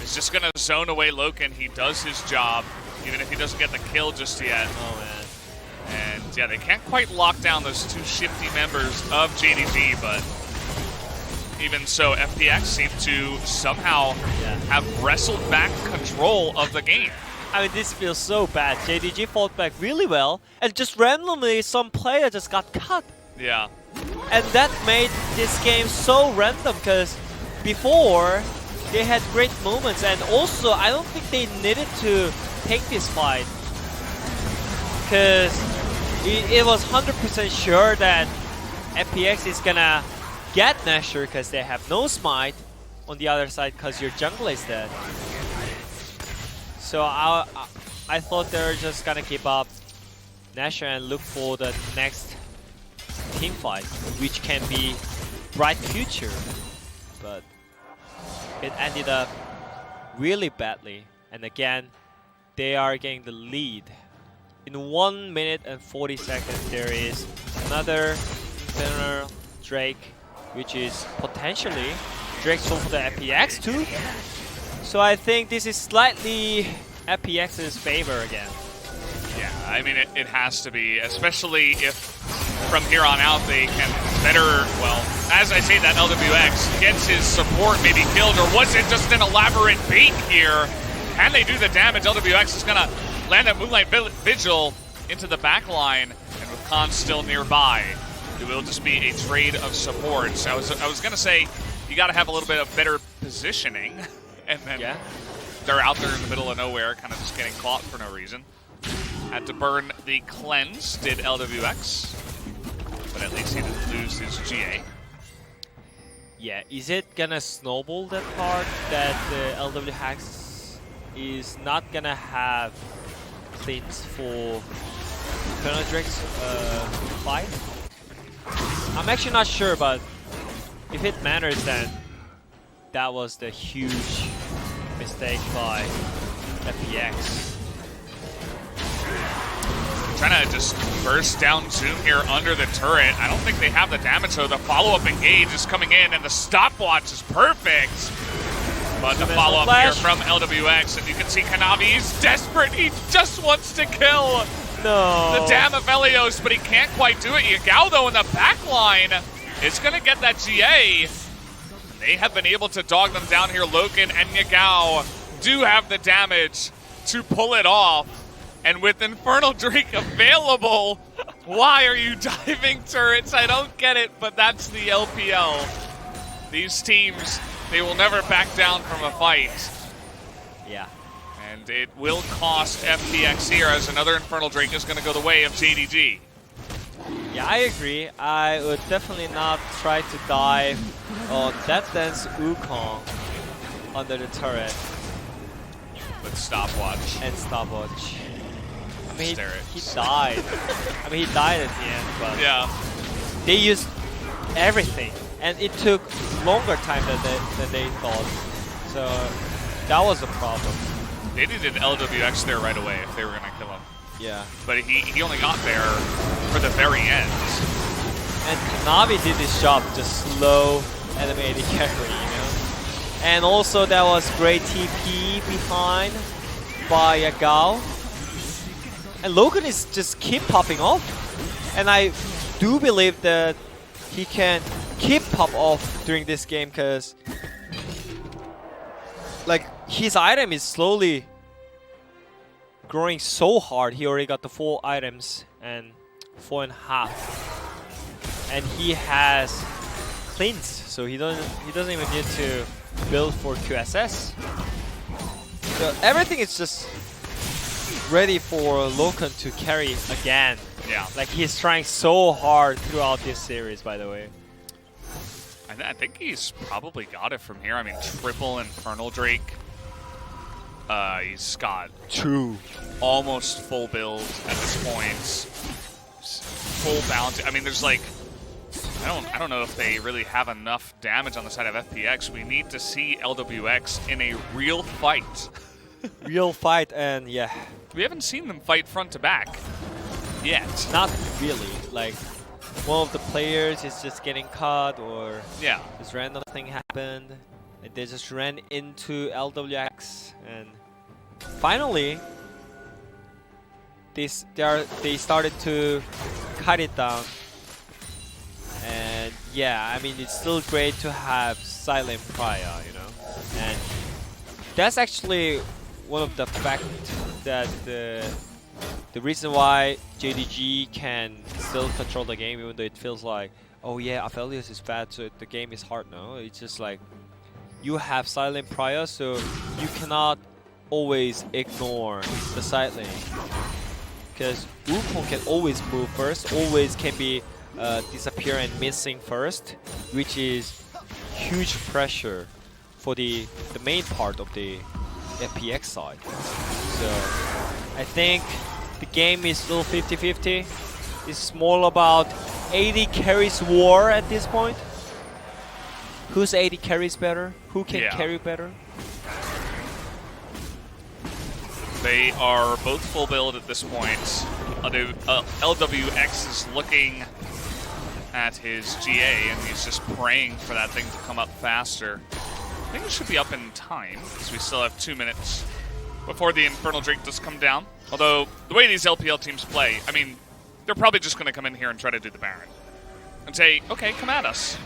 A: is just going to zone away Loken. He does his job, even if he doesn't get the kill just yet.
B: Oh, man.
A: And yeah, they can't quite lock down those 2 shifty members of JDG, but even so, FPX seem to somehow have wrestled back control of the game.
B: I mean, this feels so bad. JDG fought back really well, and just randomly some player just got cut.
A: Yeah.
B: And that made this game so random, because before, they had great moments, and also, I don't think they needed to take this fight. Because it was 100% sure that FPX is gonna get Nashor because they have no smite on the other side because your jungle is dead. So I thought they were just gonna keep up Nashor and look for the next team fight, which can be bright future. But it ended up really badly, and again, they are getting the lead. In 1 minute and 40 seconds, there is another Infernal Drake, which is potentially Drake's soul for the FPX too. So I think this is slightly FPX's favor again.
A: Yeah, I mean, it has to be, especially if from here on out they can better, well, as I say that, LWX gets his support maybe killed, or was it just an elaborate bait here? Can they do the damage? LWX is going to land that Moonlight Vigil into the back line, and with Khan still nearby, it will just be a trade of supports. I was going to say, you got to have a little bit of better positioning, and then they're out there in the middle of nowhere, kind of just getting caught for no reason. Had to burn the cleanse, did LWX. But at least he didn't lose his GA.
B: Yeah, is it gonna snowball that part that LWX is not gonna have cleans for Infernal Drake's fight? I'm actually not sure, but if it matters, then that was the huge mistake by FPX.
A: Trying to just burst down Zoom here under the turret. I don't think they have the damage, though. The follow-up engage is coming in, and the stopwatch is perfect. But the follow-up here from LWX, and you can see Kanavi is desperate. He just wants to kill the damn Aphelios, but he can't quite do it. Yagao, though, in the back line is going to get that GA. They have been able to dog them down here. Loken and Yagao do have the damage to pull it off. And with Infernal Drake available, why are you diving turrets? I don't get it, but that's the LPL. These teams, they will never back down from a fight.
B: Yeah.
A: And it will cost FPX here as another Infernal Drake is going to go the way of JDG.
B: Yeah, I agree. I would definitely not try to dive on that dense Wukong under the turret.
A: With stopwatch.
B: And stopwatch. I mean, he
A: Steroids.
B: died. I mean, he died at the end, but
A: Yeah.
B: they used everything, and it took longer time than they thought. So that was a problem.
A: They needed LWX there right away if they were going to kill him.
B: Yeah.
A: But he only got there for the very end.
B: And Navi did his job, just slow enemy AD carry, you know. And also that was great TP behind by Yagao. And Logan is just keep popping off. And I do believe that he can keep pop off during this game because like his item is slowly growing so hard. He already got the 4 items and 4.5. And he has cleanse, so he doesn't even need to build for QSS. So everything is just ready for Loken to carry again.
A: Yeah.
B: Like he's trying so hard throughout this series, by the way.
A: I think he's probably got it from here. I mean, triple Infernal Drake. He's got almost full build at this point. Full bounty. I mean, there's like, I don't know if they really have enough damage on the side of FPX. We need to see LWX in a real fight.
B: Real fight, and yeah.
A: We haven't seen them fight front to back yet.
B: Not really. Like, one of the players is just getting caught, or
A: yeah,
B: this random thing happened, and they just ran into LWX, and finally, they started to cut it down. And yeah, I mean, it's still great to have silent prior, you know, and that's actually one of the fact that the reason why JDG can still control the game, even though it feels like, oh yeah, Aphelios is bad, so the game is hard. No, it's just like you have silent prior, so you cannot always ignore the side lane, because Wukong can always move first, always can be disappear and missing first, which is huge pressure for the main part of the FPX side. So I think the game is still 50-50. It's more about AD carries war at this point. Whose AD carries better? Who can carry better?
A: They are both full build at this point. LWX is looking at his GA, and he's just praying for that thing to come up faster. I think it should be up in time, because we still have 2 minutes before the Infernal Drake does come down. Although, the way these LPL teams play, I mean, they're probably just going to come in here and try to do the Baron. And say, okay, come at us.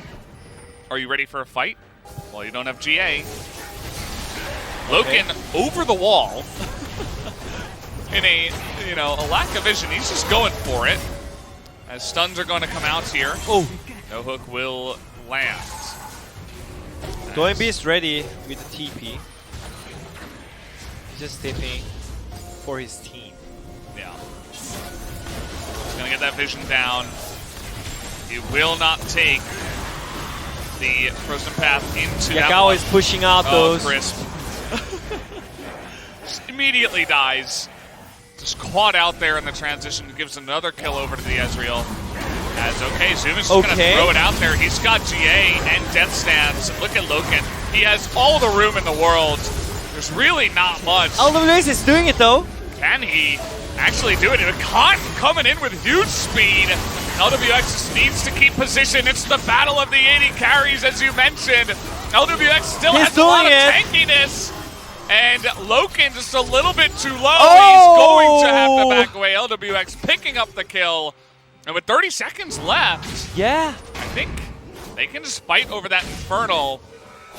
A: Are you ready for a fight? Well, you don't have GA. Loken over the wall. In a lack of vision, he's just going for it. As stuns are going to come out here.
B: Oh,
A: no hook will land.
B: Doinb is ready with the TP. just dipping for his team.
A: Yeah. He's gonna get that vision down. He will not take the frozen path into that
B: Yagao
A: one.
B: is pushing out those.
A: Crisp. Just immediately dies. Just caught out there in the transition. Gives another kill over to the Ezreal. As okay, Zoom is just gonna throw it out there. He's got GA and Death Stands. Look at Loken. He has all the room in the world. There's really not much.
B: LWX is doing it though.
A: Can he actually do it? Cotton coming in with huge speed. LWX needs to keep position. It's the battle of the 80 carries, as you mentioned. LWX still has a lot of tankiness. And Loken just a little bit too low. He's going to have to back away. LWX picking up the kill. And with 30 seconds left,
B: yeah,
A: I think they can just fight over that Infernal.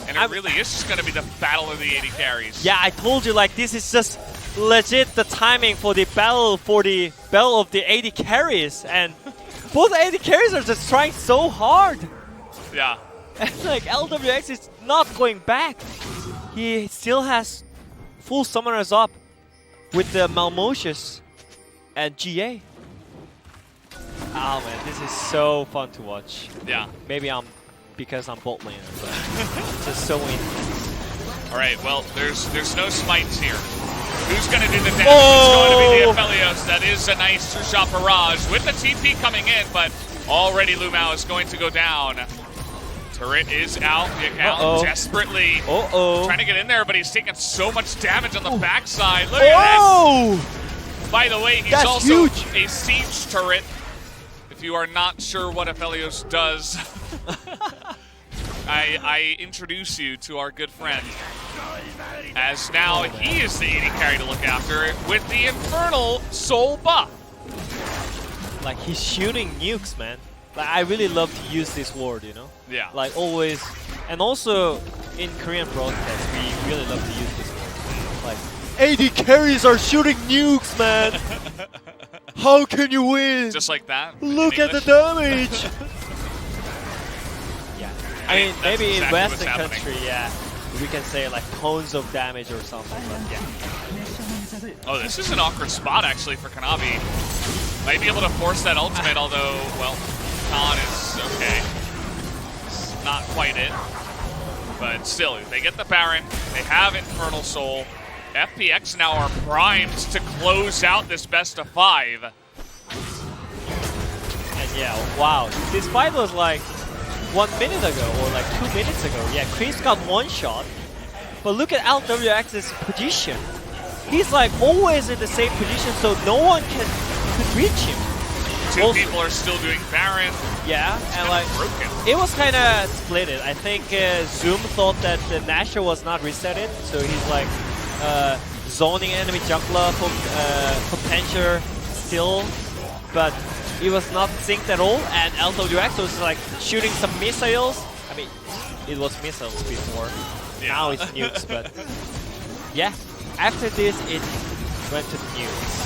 A: And it really is just going to be the battle of the 80 carries.
B: Yeah, I told you, like, this is just legit the timing for the battle of the 80 carries. And both 80 carries are just trying so hard.
A: Yeah.
B: And like LWX is not going back. He still has full summoners up with the Malmocious and GA. Oh man, this is so fun to watch.
A: Yeah.
B: Maybe because I'm bot laner, but it's just so intense.
A: All right, well, there's no smites here. Who's going to do the damage? It's going to be the Aphelios. That is a nice two-shot barrage with the TP coming in, but already Lumao is going to go down. Turret is out. The account desperately trying to get in there, but he's taking so much damage on the backside. Look at this. By the way, he's also a siege turret. If you are not sure what Aphelios does, I introduce you to our good friend. As now he is the 80 carry to look after with the Infernal Soul buff.
B: Like he's shooting nukes, man. Like I really love to use this word, you know?
A: Yeah.
B: Like always. And also in Korean broadcast, we really love to use this word. Like 80 carries are shooting nukes, man. How can you win?
A: Just like that.
B: Look at the damage. Yeah. I mean, maybe
A: exactly
B: in Western country, yeah, we can say like tons of damage or something. But yeah.
A: Oh, this is an awkward spot actually for Kanabi. Might be able to force that ultimate, although, well, Khan is okay. It's not quite it. But still, they get the Baron. They have Infernal Soul. FPX now are primed to close out this best of 5.
B: And yeah, wow. This fight was like 1 minute ago or like 2 minutes ago. Yeah, Chris got one shot. But look at LWX's position. He's like always in the same position, so no one could reach him.
A: Two people are still doing Baron.
B: Yeah, and like
A: broken.
B: It was kind of splitted. I think Zoom thought that the Nashor was not resetted, so he's like zoning enemy jungler for potential still, but it was not synced at all. And LWX was like shooting some missiles. I mean, it was missiles before. Yeah. Now it's nukes, but yeah. After this, it went to nukes.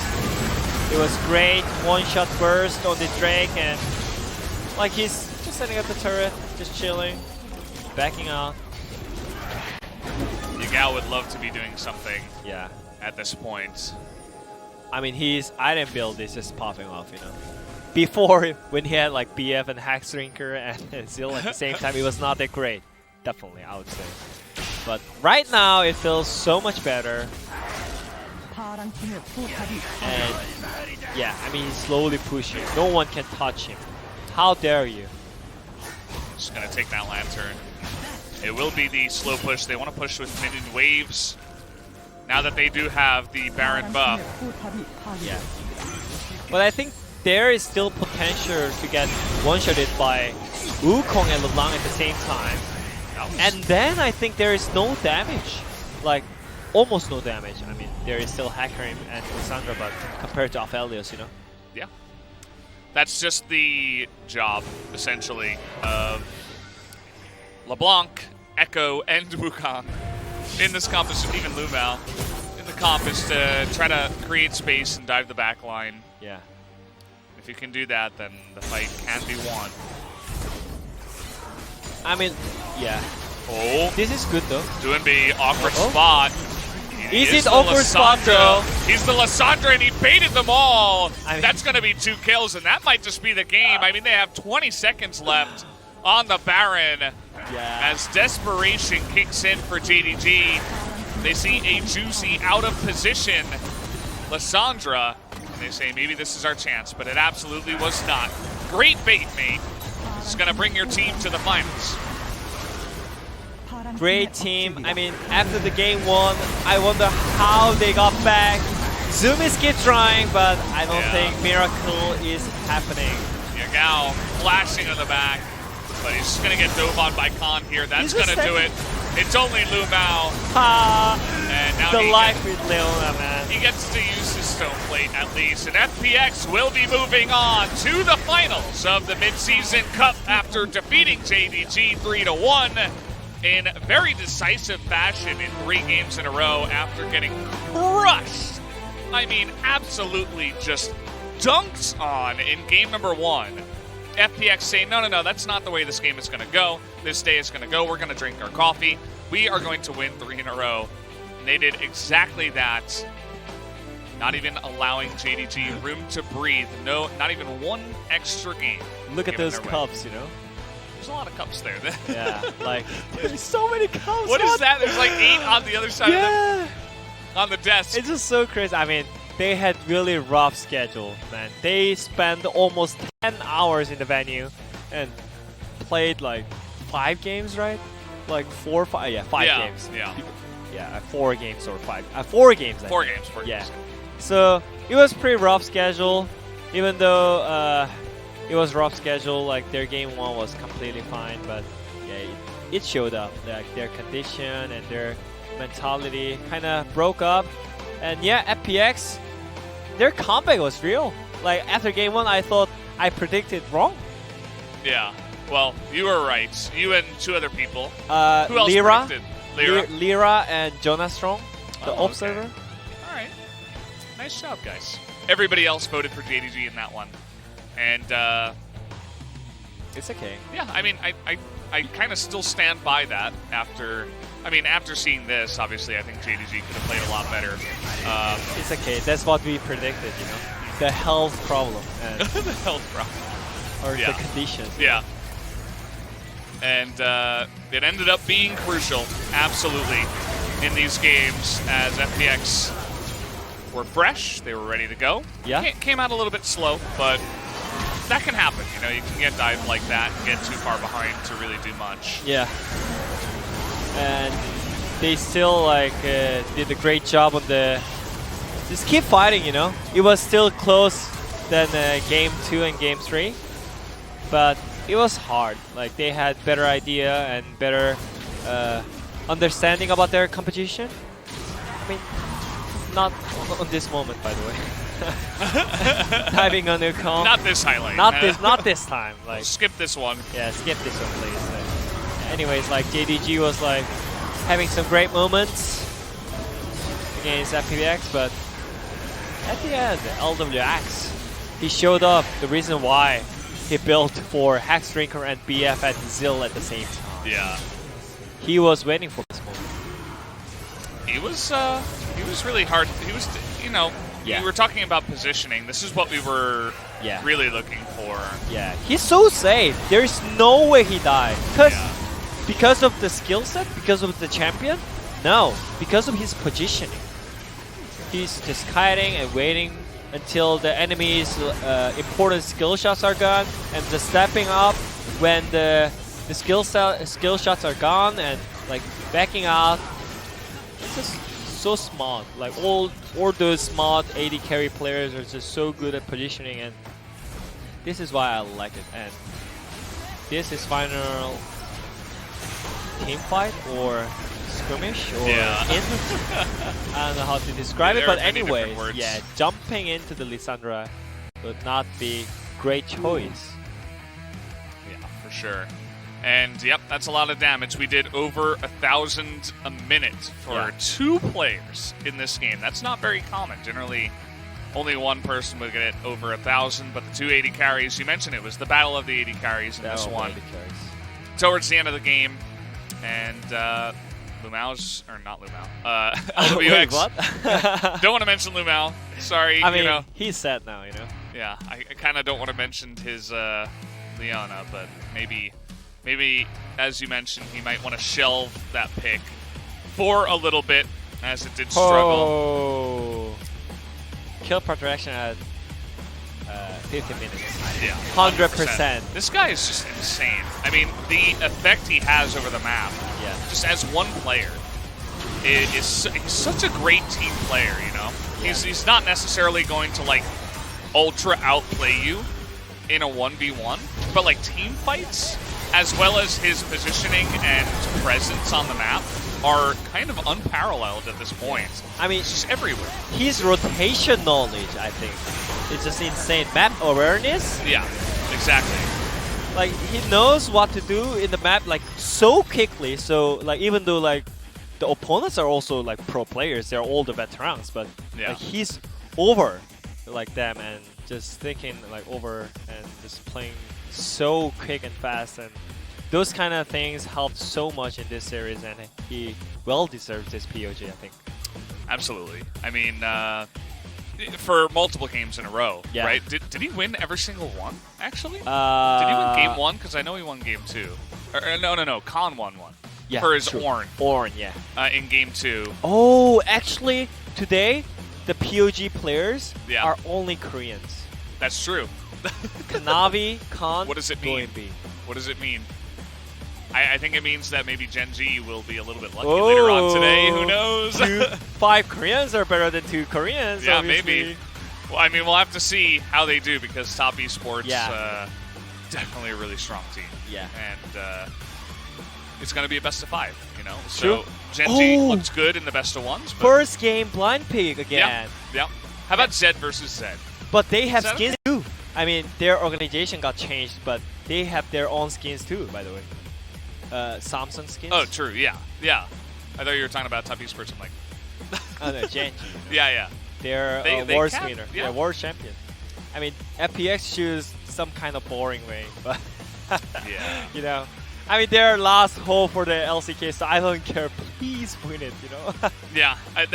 B: It was great, one-shot burst on the Drake, and like he's just setting up the turret, just chilling, backing out.
A: Yagao would love to be doing something.
B: Yeah.
A: At this point.
B: I mean, his item build is just popping off, you know. Before, when he had like BF and Hackstrinker and Zill at the same time, it was not that great. Definitely, I would say. But right now, it feels so much better. And yeah, I mean, he's slowly pushing. No one can touch him. How dare you?
A: Just gonna take that Lantern. It will be the slow push. They want to push with minion waves. Now that they do have the Baron buff.
B: Yeah. But I think there is still potential to get one-shotted by Wukong and LeBlanc at the same time. And then I think there is no damage. Like, almost no damage. I mean, there is still Hakarim and Cassandra, but compared to Aphelios, you know?
A: Yeah. That's just the job, essentially, of LeBlanc, Echo, and Wukong. In this comp is even Lumao. In the comp is to try to create space and dive the back line.
B: Yeah.
A: If you can do that, then the fight can be won.
B: I mean, yeah.
A: Oh.
B: This is good though.
A: Doing the awkward spot.
B: Is it awkward spot though?
A: He's the Lissandra, and he baited them all.
B: I mean,
A: that's going to be 2 kills, and that might just be the game. I mean, they have 20 seconds left on the Baron.
B: Yeah.
A: As desperation kicks in for JDG, they see a juicy out of position Lissandra, and they say maybe this is our chance, but it absolutely was not. Great bait, mate. This is going to bring your team to the finals.
B: Great team. I mean, after the game 1, I wonder how they got back. Zoomies keep trying, but I don't think miracle is happening.
A: Yagao flashing on the back, but he's just going to get dove on by Khan here. That's going to do it. It's only Lu Mao. And now
B: the life with Leona, man.
A: He gets to use his stone plate at least. And FPX will be moving on to the finals of the mid-season cup after defeating JDG 3-1 in very decisive fashion in 3 games in a row after getting crushed. I mean, absolutely just dunked on in game number 1. FPX saying, no, that's not the way this game is going to go. This day is going to go. We're going to drink our coffee. We are going to win 3 in a row. And they did exactly that. Not even allowing JDG room to breathe. No, not even 1 extra game.
B: Look at those cups, you know?
A: There's a lot of cups there.
B: Yeah, like, there's so many cups.
A: What is that? There's like 8 on the other side of them. On the desk.
B: It's just so crazy. I mean, they had really rough schedule, man. They spent almost 10 hours in the venue and played like 5 games, right? Like 4 or 5, yeah, 5 games. Yeah, 4 games or 5. 4 games.
A: 4 games.
B: Yeah. So it was pretty rough schedule, even though it was rough schedule. Like their game 1 was completely fine, but yeah, it showed up. Like their condition and their mentality kind of broke up. And yeah, FPX, their comeback was real. Like after game 1, I thought I predicted wrong.
A: Yeah. Well, you were right. You and 2 other people. Who else predicted?
B: Lyra and Jonas Strong, the observer.
A: Okay. All right. Nice job, guys. Everybody else voted for JDG in that one. And
B: it's okay.
A: Yeah, I mean, I kind of still stand by that after seeing this. Obviously, I think JDG could have played a lot better.
B: It's okay. That's what we predicted, you know. The health problem. And
A: the health problem.
B: Or the conditions.
A: Yeah. And it ended up being crucial, absolutely, in these games as FPX were fresh. They were ready to go.
B: Yeah.
A: Came out a little bit slow, but that can happen. You know, you can get dived like that and get too far behind to really do much.
B: Yeah. And they still like did a great job on the. Just keep fighting, you know. It was still close than game 2 and game 3, but it was hard. Like they had better idea and better understanding about their competition. I mean, not on this moment, by the way. Diving on their comp.
A: Not this highlight.
B: Not this time. Like
A: skip this one.
B: Yeah, skip this one, please. Anyways, like JDG was like having some great moments against FPX, but at the end, LWX, he showed up. The reason why he built for Hex Drinker and BF at Zill at the same time.
A: Yeah.
B: He was waiting for this moment.
A: He was really hard. He was, you know, we were talking about positioning. This is what we were really looking for.
B: Yeah, he's so safe. There's no way he died. Because of the skill set, because of the champion? No, because of his positioning. He's just kiting and waiting until the enemy's important skill shots are gone, and just stepping up when the skill shots are gone, and like backing out. It's just so smart. Like all those smart AD carry players are just so good at positioning, and this is why I like it. And this is final team fight or skirmish or I don't know how to describe it, but anyway, jumping into the Lissandra would not be great choice.
A: Yeah, for sure. And yep, that's a lot of damage. We did over 1,000 a minute for 2 players in this game. That's not very common. Generally, only one person would get over 1,000, but the 2 AD carries, you mentioned it was the battle of the AD carries in this one. Towards the end of the game. And Lumao's, or not Lumao, LWX.
B: Wait, what?
A: Don't want to mention Lumao. Sorry,
B: I mean,
A: you know.
B: he's sad now, you know.
A: Yeah, I kind of don't want to mention his Leona, but maybe, as you mentioned, he might want to shelve that pick for a little bit, as it did struggle.
B: Oh. Kill protection at 50 minutes.
A: Yeah,
B: 100%.
A: This guy is just insane. I mean, the effect he has over the map,
B: Yeah.
A: just as one player, he's such a great team player, you know?
B: Yeah.
A: He's not necessarily going to, like, ultra outplay you in a 1v1, but, like, team fights, as well as his positioning and presence on the map, are kind of unparalleled at this point.
B: I mean,
A: It's just everywhere.
B: his rotation knowledge, I think, is just insane. Map awareness,
A: Yeah, exactly.
B: like he knows what to do in the map like so quickly. So like even though like the opponents are also like pro players, they're all the veterans, but
A: Yeah.
B: like he's over like them and just thinking like over and just playing so quick and fast, and those kind of things helped so much in this series, and he well deserves this POG, I think.
A: Absolutely. I mean, for multiple games in a row,
B: Yeah.
A: right? Did he win every single one, actually? Did he
B: Uh,
A: win game 1? Because I know he won game 2. No. Khan won one.
B: Yeah,
A: for his
B: true.
A: Ornn
B: Ornn, yeah.
A: in game 2.
B: Oh, actually, today the POG players
A: Yeah.
B: are only Koreans.
A: That's true.
B: Kanavi, Khan,
A: What does it mean?
B: Doinbi.
A: What does it mean? I think it means that maybe Gen G will be a little bit lucky later on today. Who knows?
B: 5 Koreans are better than 2 Koreans.
A: Yeah,
B: obviously.
A: maybe. Well, I mean, we'll have to see how they do, because Top Esports,
B: Yeah.
A: definitely a really strong team.
B: Yeah.
A: And it's going to be a best of 5, you know?
B: True.
A: So Gen G
B: Oh.
A: looked good in the best of 1s. But
B: First game blind pick again.
A: yeah. How about Zed versus Zed?
B: But they have
A: Is that
B: skins too. I mean, their organization got changed, but they have their own skins too, by the way. Samsung skins.
A: Oh, true. Yeah. I thought you were talking about Top Esports. I'm like,
B: Oh no, Gen G.
A: yeah.
B: They're
A: They
B: world
A: can,
B: winner.
A: yeah.
B: They're world champion. I mean, FPX choose some kind of boring way, but
A: Yeah.
B: you know, I mean, they're last hope for the LCK, so I don't care. Please win it, you know.
A: Yeah. I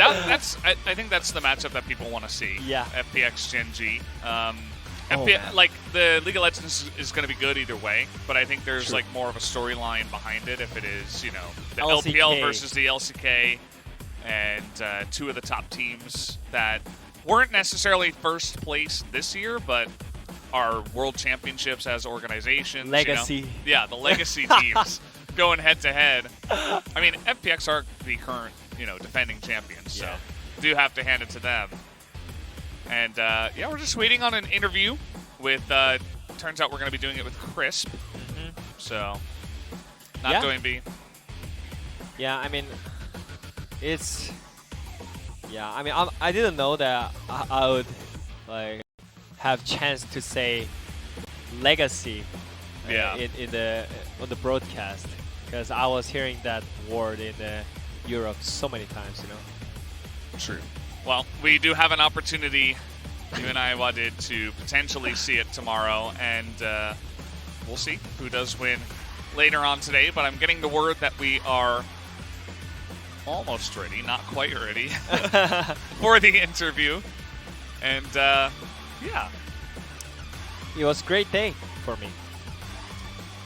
A: think that's the matchup that people want to see.
B: Yeah.
A: FPX Gen G.
B: Oh, man.
A: Like the League of Legends is going to be good either way, but I think there's
B: True.
A: like more of a storyline behind it if it is, you know, the
B: LCK.
A: LPL versus the LCK, and 2 of the top teams that weren't necessarily first place this year, but are world championships as organizations.
B: Legacy.
A: You know? Yeah, the legacy teams going head to head. I mean, FPX are the current, you know, defending champions, so
B: Yeah.
A: do have to hand it to them. And yeah, we're just waiting on an interview with. Turns out we're going to be doing it with Crisp. So, not
B: Yeah.
A: Doinbi.
B: Yeah, I mean, it's. Yeah, I mean, I didn't know that I would like have chance to say legacy
A: Yeah.
B: in the on the broadcast, because I was hearing that word in Europe so many times, you know.
A: True. Well, we do have an opportunity, you and I, Wadid, to potentially see it tomorrow, and we'll see who does win later on today. But I'm getting the word that we are almost ready, not quite ready, for the interview. And yeah,
B: It was a great day for me.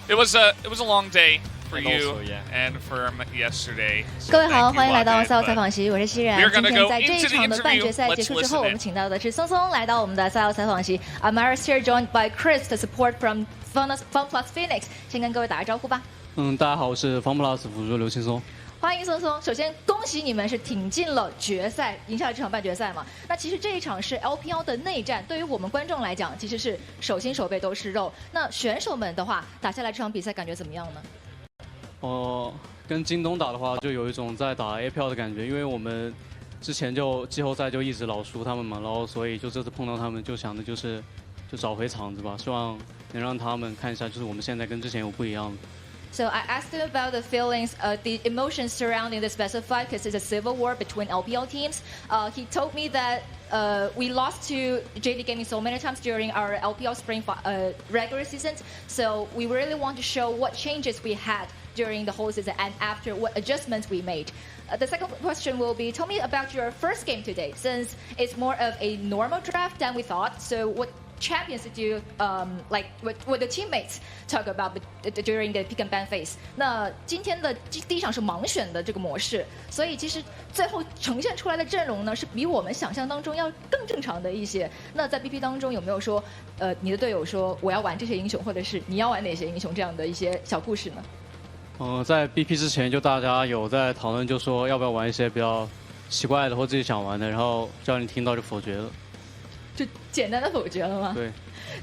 A: it was a long day for
B: And
A: you
B: also, yeah.
A: and for yesterday. So
D: 各位好，
A: thank you,
D: 欢迎来到
A: Wadid,
D: 赛后
A: but
D: 采访席，我是西
A: We're
D: 然。
A: gonna
D: 今天
A: go
D: 在这一
A: into the
D: 场的半
A: interview.
D: 决赛
A: Let's
D: 结束之
A: listen
D: 后，我
A: in.
D: 们请到的是松松来到我们的赛后采访席。Amaris here joined by Chris to support from Fun Plus Phoenix。先跟各位打个招呼吧。
E: 大家好，我是 FunPlus 辅助刘青松。
D: 欢迎松松，首先恭喜你们是挺进了决赛，赢下了这场半决赛嘛。那其实这一场是 LPL 的内战，对于我们观众来讲，其实是手心手背都是肉。那选手们的话，打下来这场比赛感觉怎么样呢？
E: 跟京东打的话，就有一种在打 APL 的感觉，因为我们之前就季后赛就一直老输他们嘛，然后所以就这次碰到他们，就想的就是找回场子吧，希望能让他们看一下，就是我们现在跟之前有不一样的。
D: So I asked him about the feelings, the emotions surrounding this best of 5 because it's a civil war between LPL teams. He told me that we lost to JD Gaming so many times during our LPL spring regular seasons. So we really want to show what changes we had during the whole season and after what adjustments we made. The second question will be, tell me about your first game today, since it's more of a normal draft than we thought. So what champions did you like? What the teammates talk about during the pick and ban phase? 那今天的第一场是盲选的这个模式，所以其实最后呈现出来的阵容呢，是比我们想象当中要更正常的一些。那在 BP 当中有没有说，你的队友说我要玩这些英雄，或者是你要玩哪些英雄这样的一些小故事呢？
E: 在 BP 之前就大家有在讨论，就说要不要玩一些比较奇怪的或自己想玩的，然后教练听到就否决了。
D: 就简单的否决了吗？
E: 对。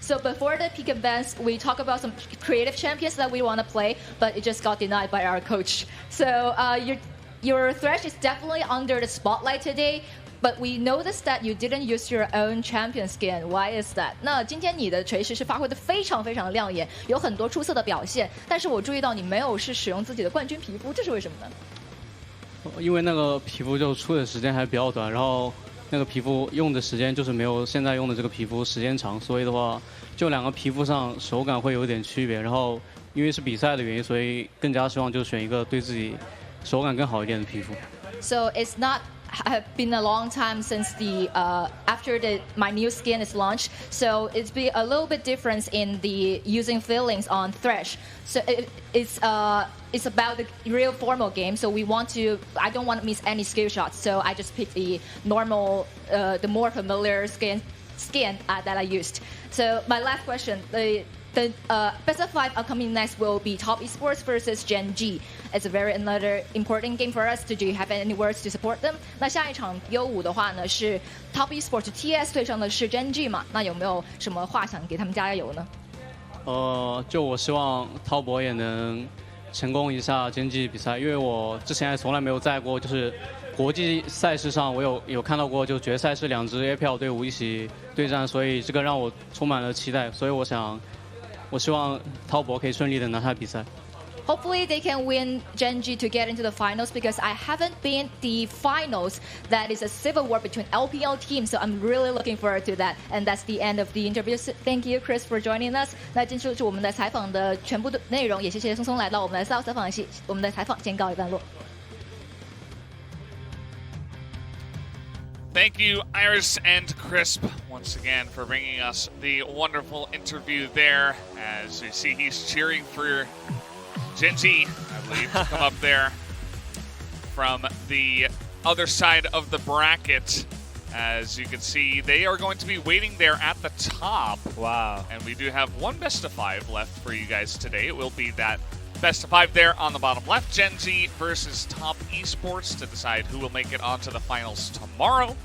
D: So before the pick and bans, we talk about some creative champions that we want to play, but it just got denied by our coach. So your Thresh is definitely under the spotlight today. But we noticed that you didn't use your own champion skin. Why is that? 那今天你的锤石是发挥的非常非常亮眼，有很多出色的表现。但是我注意到你没有是使用自己的冠军皮肤，这是为什么呢？
E: 因为那个皮肤就出的时间还比较短，然后那个皮肤用的时间就是没有现在用的这个皮肤时间长，所以的话，就两个皮肤上手感会有点区别。然后因为是比赛的原因，所以更加希望就选一个对自己手感更好一点的皮肤。
D: So it's not have been a long time since the after my new skin is launched, so it's be a little bit difference in the using feelings on Thresh. So it's about the real formal game. So I don't want to miss any skill shots. So I just picked the normal, the more familiar skin that I used. So my last question. The best of 5 upcoming next will be Top Esports versus Gen G. It's a very another important game for us. Do you have any words to support them? 那下一场 U5 的话呢是 Top Esports TS 对上的是 Gen G 嘛？那有没有什么话想给他们加油呢？
E: 就我希望滔博也能成功一下Gen G比赛，因为我之前还从来没有在过就是国际赛事上，我有看到过就决赛是2支 APL 队伍一起对战，所以这个让我充满了期待，所以我希望滔博可以顺利的拿下比赛。
D: Hopefully they can win Gen G to get into the finals, because I haven't been the finals that is a civil war between LPL teams, so I'm really looking forward to that. And that's the end of the interview. Thank you, Chris, for joining us. 那这就是我们的采访的全部的内容，也谢谢松松来到我们的赛后采访系，我们的采访先告一段落。
A: Thank you, Iris and Crisp, once again for bringing us the wonderful interview there. As you see, he's cheering for Gen G, I believe, to come up there from the other side of the bracket. As you can see, they are going to be waiting there at the top.
B: Wow.
A: And we do have one best of 5 left for you guys today. It will be that best of 5 there on the bottom left. Gen Z versus Top Esports to decide who will make it onto the finals tomorrow.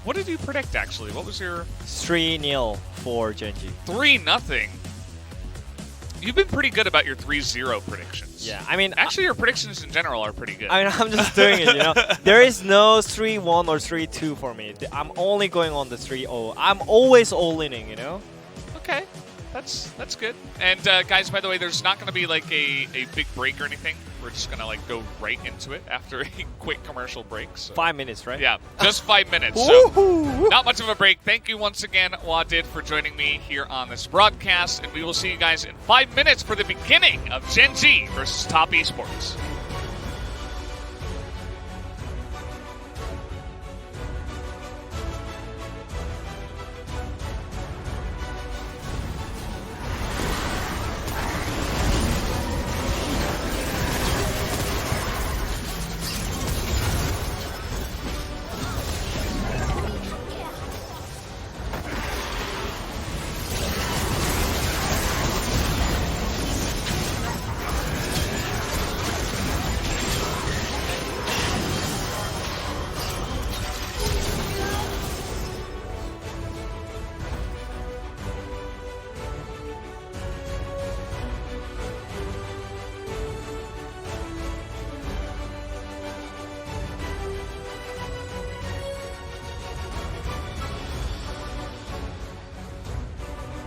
A: What did you predict, actually? What was your...
B: 3-0 for Gen G.
A: 3-0. You've been pretty good about your 3-0 predictions.
B: Yeah, I mean...
A: Actually, your predictions in general are pretty good.
B: I mean, I'm just doing it, you know? There is no 3-1 or 3-2 for me. I'm only going on the 3-0. I'm always all-inning, you know?
A: Okay. That's good. And guys, by the way, there's not going to be like a big break or anything. We're just going to like go right into it after a quick commercial break. So.
B: 5 minutes, right?
A: Yeah, just 5 minutes. So not much of a break. Thank you once again, Wadid, for joining me here on this broadcast. And we will see you guys in 5 minutes for the beginning of Gen G versus Top Esports.